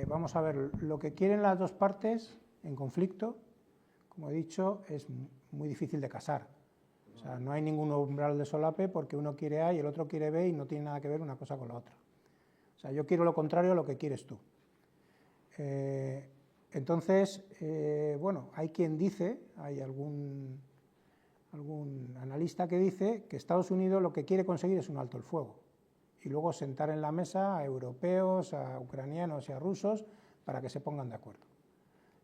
A: Vamos a ver, lo que quieren las dos partes en conflicto, como he dicho, es muy difícil de casar. O sea, no hay ningún umbral de solape porque uno quiere A y el otro quiere B y no tiene nada que ver una cosa con la otra. O sea, yo quiero lo contrario a lo que quieres tú. Entonces, bueno, hay quien dice, hay algún analista que dice que Estados Unidos lo que quiere conseguir es un alto el fuego y luego sentar en la mesa a europeos, a ucranianos y a rusos para que se pongan de acuerdo.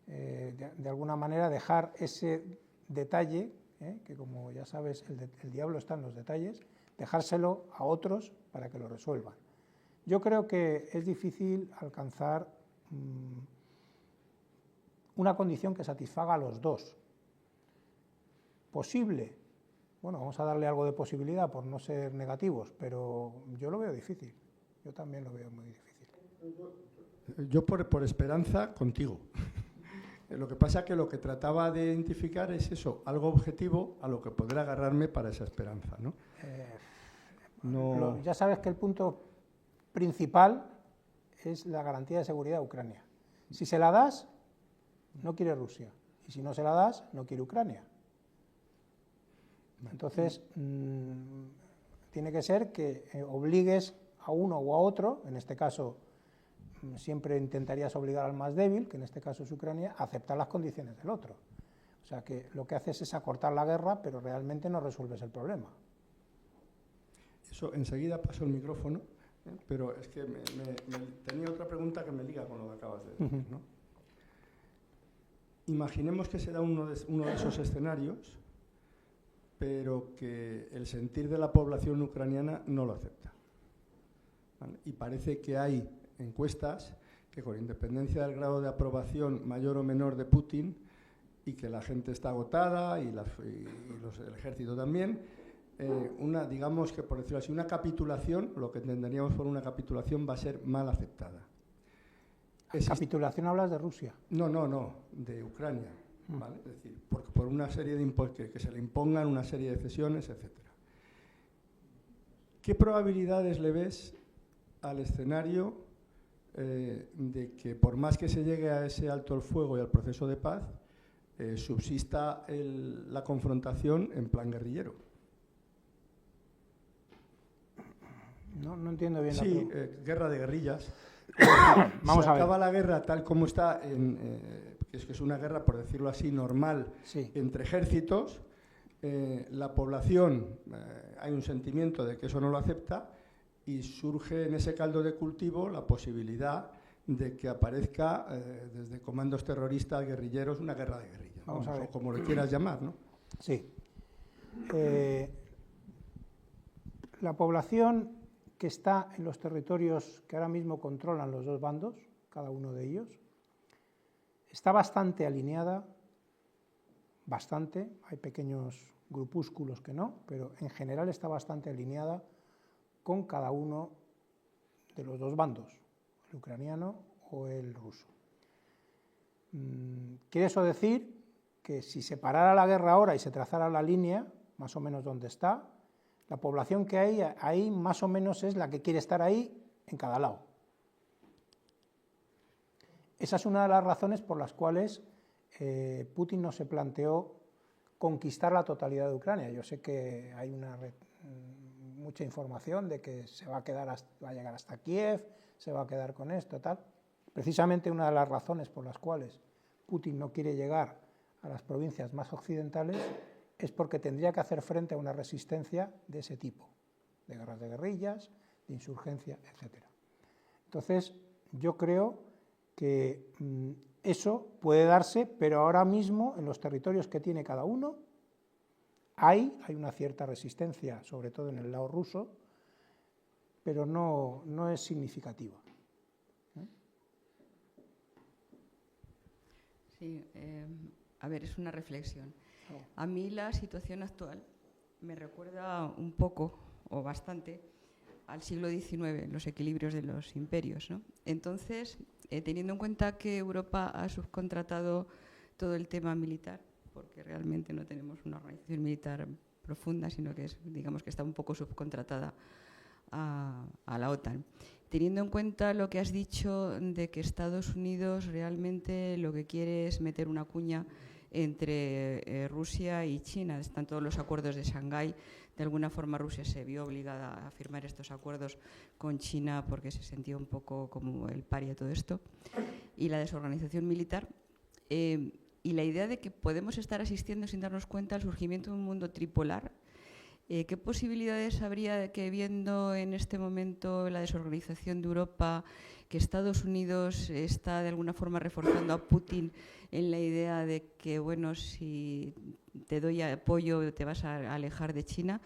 A: De alguna manera dejar ese detalle, que como ya sabes el diablo está en los detalles, dejárselo a otros para que lo resuelvan. Yo creo que es difícil alcanzar una condición que satisfaga a los dos. ¿Posible? Bueno, vamos a darle algo de posibilidad por no ser negativos, pero yo lo veo difícil. Yo también lo veo muy difícil.
B: Yo por esperanza contigo. Lo que pasa es que lo que trataba de identificar es eso, algo objetivo a lo que poder agarrarme para esa esperanza, ¿no?
A: Ya sabes que el punto principal es la garantía de seguridad a Ucrania. Si se la das, no quiere Rusia. Y si no se la das, no quiere Ucrania. Entonces, tiene que ser que obligues a uno o a otro, en este caso siempre intentarías obligar al más débil, que en este caso es Ucrania, a aceptar las condiciones del otro. O sea que lo que haces es acortar la guerra, pero realmente no resuelves el problema.
B: Eso, enseguida paso el micrófono, pero es que tenía otra pregunta que me liga con lo que acabas de decir, ¿no? Imaginemos que se da uno de esos escenarios, pero que el sentir de la población ucraniana no lo acepta, ¿vale? Y parece que hay encuestas que, con independencia del grado de aprobación mayor o menor de Putin, y que la gente está agotada y el ejército también, digamos que, por decirlo así, una capitulación, lo que entenderíamos por una capitulación, va a ser mal aceptada.
A: ¿Capitulación hablas de Rusia?
B: No, de Ucrania, ¿vale? Es decir, por una serie de que se le impongan una serie de cesiones, etc. ¿Qué probabilidades le ves al escenario de que, por más que se llegue a ese alto el fuego y al proceso de paz, subsista la confrontación en plan guerrillero?
A: No entiendo bien.
B: Sí, guerra de guerrillas.
A: Vamos a ver.
B: Acaba la guerra tal como está, que es una guerra, por decirlo así, normal,
A: sí,
B: entre ejércitos. La población, hay un sentimiento de que eso no lo acepta, y surge en ese caldo de cultivo la posibilidad de que aparezca desde comandos terroristas, guerrilleros, una guerra de guerrillas,
A: vamos a ver,
B: o como lo quieras llamar, ¿no?
A: Sí. La población que está en los territorios que ahora mismo controlan los dos bandos, cada uno de ellos, está bastante alineada, hay pequeños grupúsculos que no, pero en general está bastante alineada con cada uno de los dos bandos, el ucraniano o el ruso. ¿Quiere eso decir que si se parara la guerra ahora y se trazara la línea, más o menos donde está, la población que hay ahí más o menos es la que quiere estar ahí en cada lado? Esa es una de las razones por las cuales Putin no se planteó conquistar la totalidad de Ucrania. Yo sé que hay mucha información de que va a llegar hasta Kiev, se va a quedar con esto, tal. Precisamente una de las razones por las cuales Putin no quiere llegar a las provincias más occidentales es porque tendría que hacer frente a una resistencia de ese tipo, de guerras de guerrillas, de insurgencia, etc. Entonces, yo creo que eso puede darse, pero ahora mismo en los territorios que tiene cada uno hay una cierta resistencia, sobre todo en el lado ruso, pero no es significativa.
L: Sí, a ver, es una reflexión. A mí la situación actual me recuerda un poco, o bastante, al siglo XIX, los equilibrios de los imperios, ¿no? Entonces, teniendo en cuenta que Europa ha subcontratado todo el tema militar, porque realmente no tenemos una organización militar profunda, sino que digamos que está un poco subcontratada a la OTAN. Teniendo en cuenta lo que has dicho de que Estados Unidos realmente lo que quiere es meter una cuña entre Rusia y China, están todos los acuerdos de Shanghái. De alguna forma Rusia se vio obligada a firmar estos acuerdos con China porque se sentía un poco como el paria todo esto. Y la desorganización militar. y la idea de que podemos estar asistiendo sin darnos cuenta al surgimiento de un mundo tripolar. ¿Qué posibilidades habría de que, viendo en este momento la desorganización de Europa, que Estados Unidos está de alguna forma reforzando a Putin en la idea de que, bueno, si te doy apoyo te vas a alejar de China?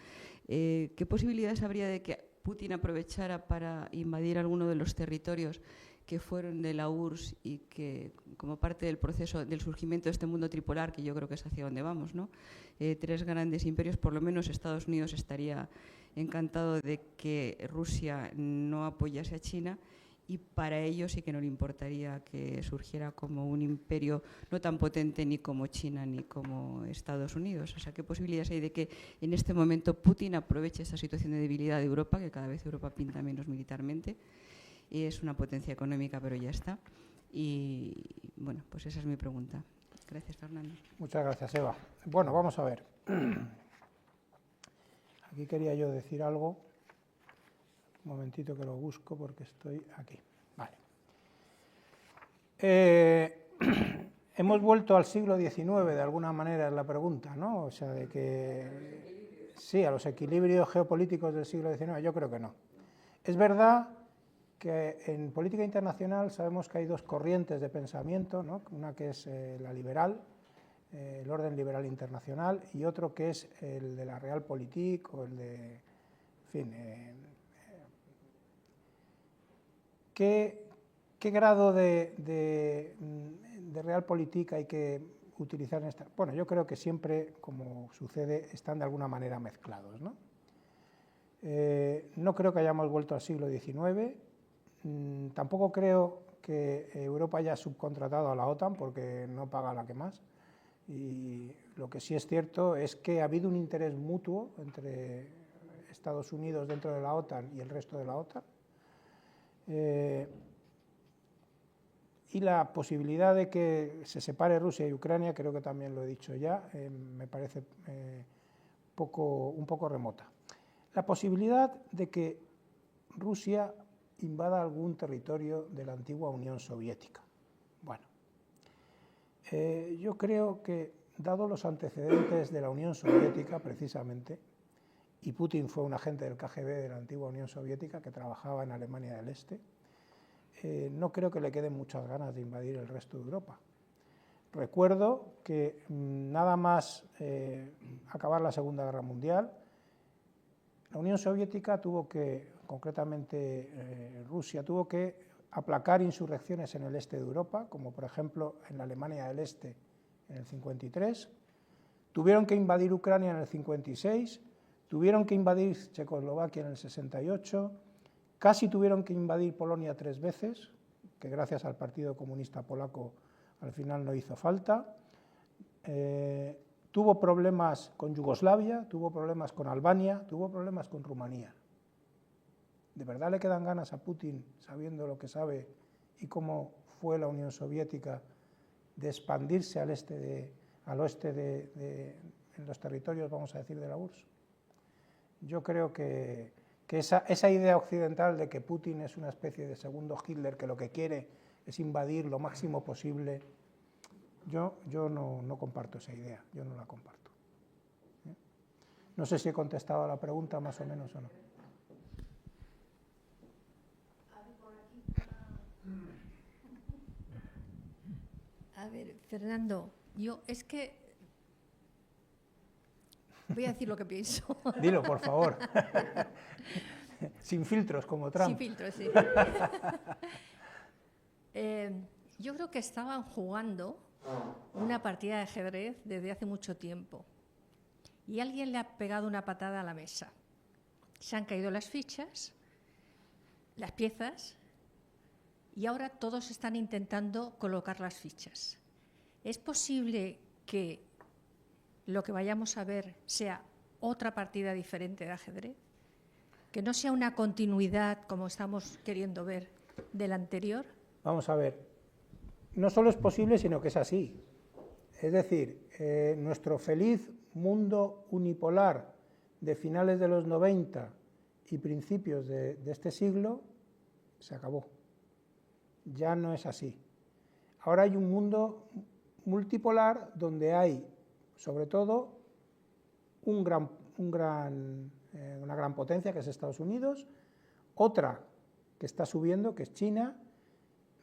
L: ¿Qué posibilidades habría de que Putin aprovechara para invadir alguno de los territorios que fueron de la URSS y que, como parte del proceso del surgimiento de este mundo tripolar, que yo creo que es hacia donde vamos, ¿no? Tres grandes imperios, por lo menos Estados Unidos estaría encantado de que Rusia no apoyase a China, y para ello sí que no le importaría que surgiera como un imperio no tan potente ni como China ni como Estados Unidos. O sea, ¿qué posibilidades hay de que en este momento Putin aproveche esta situación de debilidad de Europa, que cada vez Europa pinta menos militarmente? Y es una potencia económica, pero ya está. Y bueno, pues esa es mi pregunta. Gracias, Fernando.
A: Muchas gracias, Eva. Bueno, vamos a ver. Aquí quería yo decir algo. Un momentito que lo busco porque estoy aquí. Vale. Hemos vuelto al siglo XIX, de alguna manera, es la pregunta, ¿no? O sea, de que sí, a los equilibrios geopolíticos del siglo XIX, yo creo que no. Es verdad que en política internacional sabemos que hay dos corrientes de pensamiento, ¿no? Una que es la liberal, el orden liberal internacional, y otro que es el de la realpolitik o el de, en fin, ¿qué grado de realpolitik hay que utilizar en esta? Bueno, yo creo que siempre, como sucede, están de alguna manera mezclados, ¿no? No creo que hayamos vuelto al siglo XIX. Tampoco creo que Europa haya subcontratado a la OTAN, porque no paga la que más. Y lo que sí es cierto es que ha habido un interés mutuo entre Estados Unidos dentro de la OTAN y el resto de la OTAN. Y la posibilidad de que se separe Rusia y Ucrania, creo que también lo he dicho ya, me parece un poco remota. La posibilidad de que Rusia invada algún territorio de la antigua Unión Soviética. Bueno, yo creo que, dado los antecedentes de la Unión Soviética, precisamente, y Putin fue un agente del KGB de la antigua Unión Soviética que trabajaba en Alemania del Este, no creo que le queden muchas ganas de invadir el resto de Europa. Recuerdo que nada más acabar la Segunda Guerra Mundial, la Unión Soviética tuvo que, concretamente Rusia, tuvo que aplacar insurrecciones en el este de Europa, como por ejemplo en la Alemania del Este en el 53, tuvieron que invadir Ucrania en el 56, tuvieron que invadir Checoslovaquia en el 68, casi tuvieron que invadir Polonia 3 veces, que gracias al Partido Comunista Polaco al final no hizo falta. Tuvo problemas con Yugoslavia, tuvo problemas con Albania, tuvo problemas con Rumanía. ¿De verdad le quedan ganas a Putin, sabiendo lo que sabe y cómo fue la Unión Soviética, de expandirse al oeste en los territorios, vamos a decir, de la URSS? Yo creo que esa idea occidental de que Putin es una especie de segundo Hitler, que lo que quiere es invadir lo máximo posible, yo no comparto esa idea, yo no la comparto. No sé si he contestado a la pregunta más o menos o no.
D: A ver, Fernando, yo es que voy a decir lo que pienso.
A: Dilo, por favor. Sin filtros, como Trump.
D: Sin filtros, sí. Yo creo que estaban jugando una partida de ajedrez desde hace mucho tiempo y alguien le ha pegado una patada a la mesa. Se han caído las fichas, las piezas, y ahora todos están intentando colocar las fichas. ¿Es posible que lo que vayamos a ver sea otra partida diferente de ajedrez? ¿Que no sea una continuidad, como estamos queriendo ver, de la anterior?
A: Vamos a ver, no solo es posible, sino que es así. Es decir, nuestro feliz mundo unipolar de finales de los 90 y principios de este siglo se acabó. Ya no es así. Ahora hay un mundo multipolar donde hay, sobre todo, una gran potencia, que es Estados Unidos, otra que está subiendo, que es China,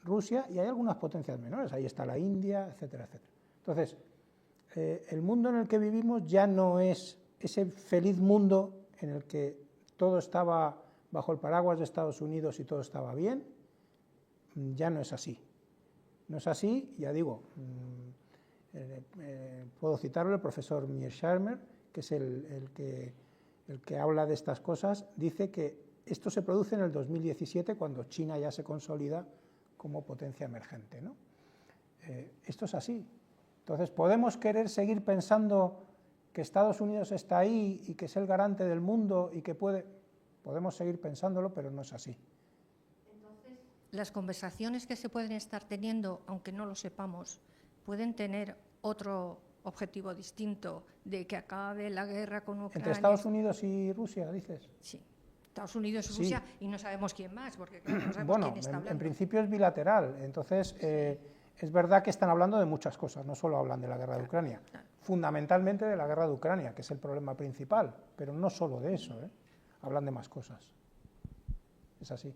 A: Rusia, y hay algunas potencias menores, ahí está la India, etcétera, etcétera. Entonces, el mundo en el que vivimos ya no es ese feliz mundo en el que todo estaba bajo el paraguas de Estados Unidos y todo estaba bien, ya no es así. No es así, ya digo, puedo citarlo, el profesor Mearsheimer, que es el que habla de estas cosas, dice que esto se produce en el 2017, cuando China ya se consolida como potencia emergente, ¿no? Esto es así. Entonces, ¿podemos querer seguir pensando que Estados Unidos está ahí y que es el garante del mundo y que puede? Podemos seguir pensándolo, pero no es así.
D: Entonces, las conversaciones que se pueden estar teniendo, aunque no lo sepamos, pueden tener otro objetivo distinto, de que acabe la guerra con Ucrania.
A: ¿Entre Estados Unidos y Rusia, dices?
D: Sí. Estados Unidos y Rusia, y no sabemos quién más, porque claro, no sabemos
A: bueno,
D: quién está hablando.
A: En principio es bilateral, entonces es verdad que están hablando de muchas cosas, no solo hablan de la guerra de Ucrania, fundamentalmente de la guerra de Ucrania, que es el problema principal, pero no solo de eso, hablan de más cosas. Es así.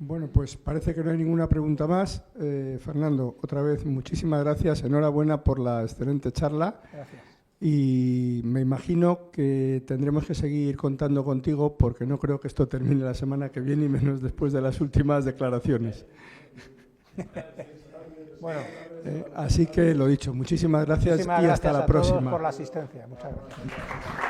B: Bueno, pues parece que no hay ninguna pregunta más. Fernando, otra vez muchísimas gracias, enhorabuena por la excelente charla.
A: Gracias.
B: Y me imagino que tendremos que seguir contando contigo porque no creo que esto termine la semana que viene y menos después de las últimas declaraciones.
A: Bueno,
B: así que lo dicho, muchísimas gracias y hasta la próxima.
A: Muchísimas gracias a todos por la asistencia. Muchas gracias.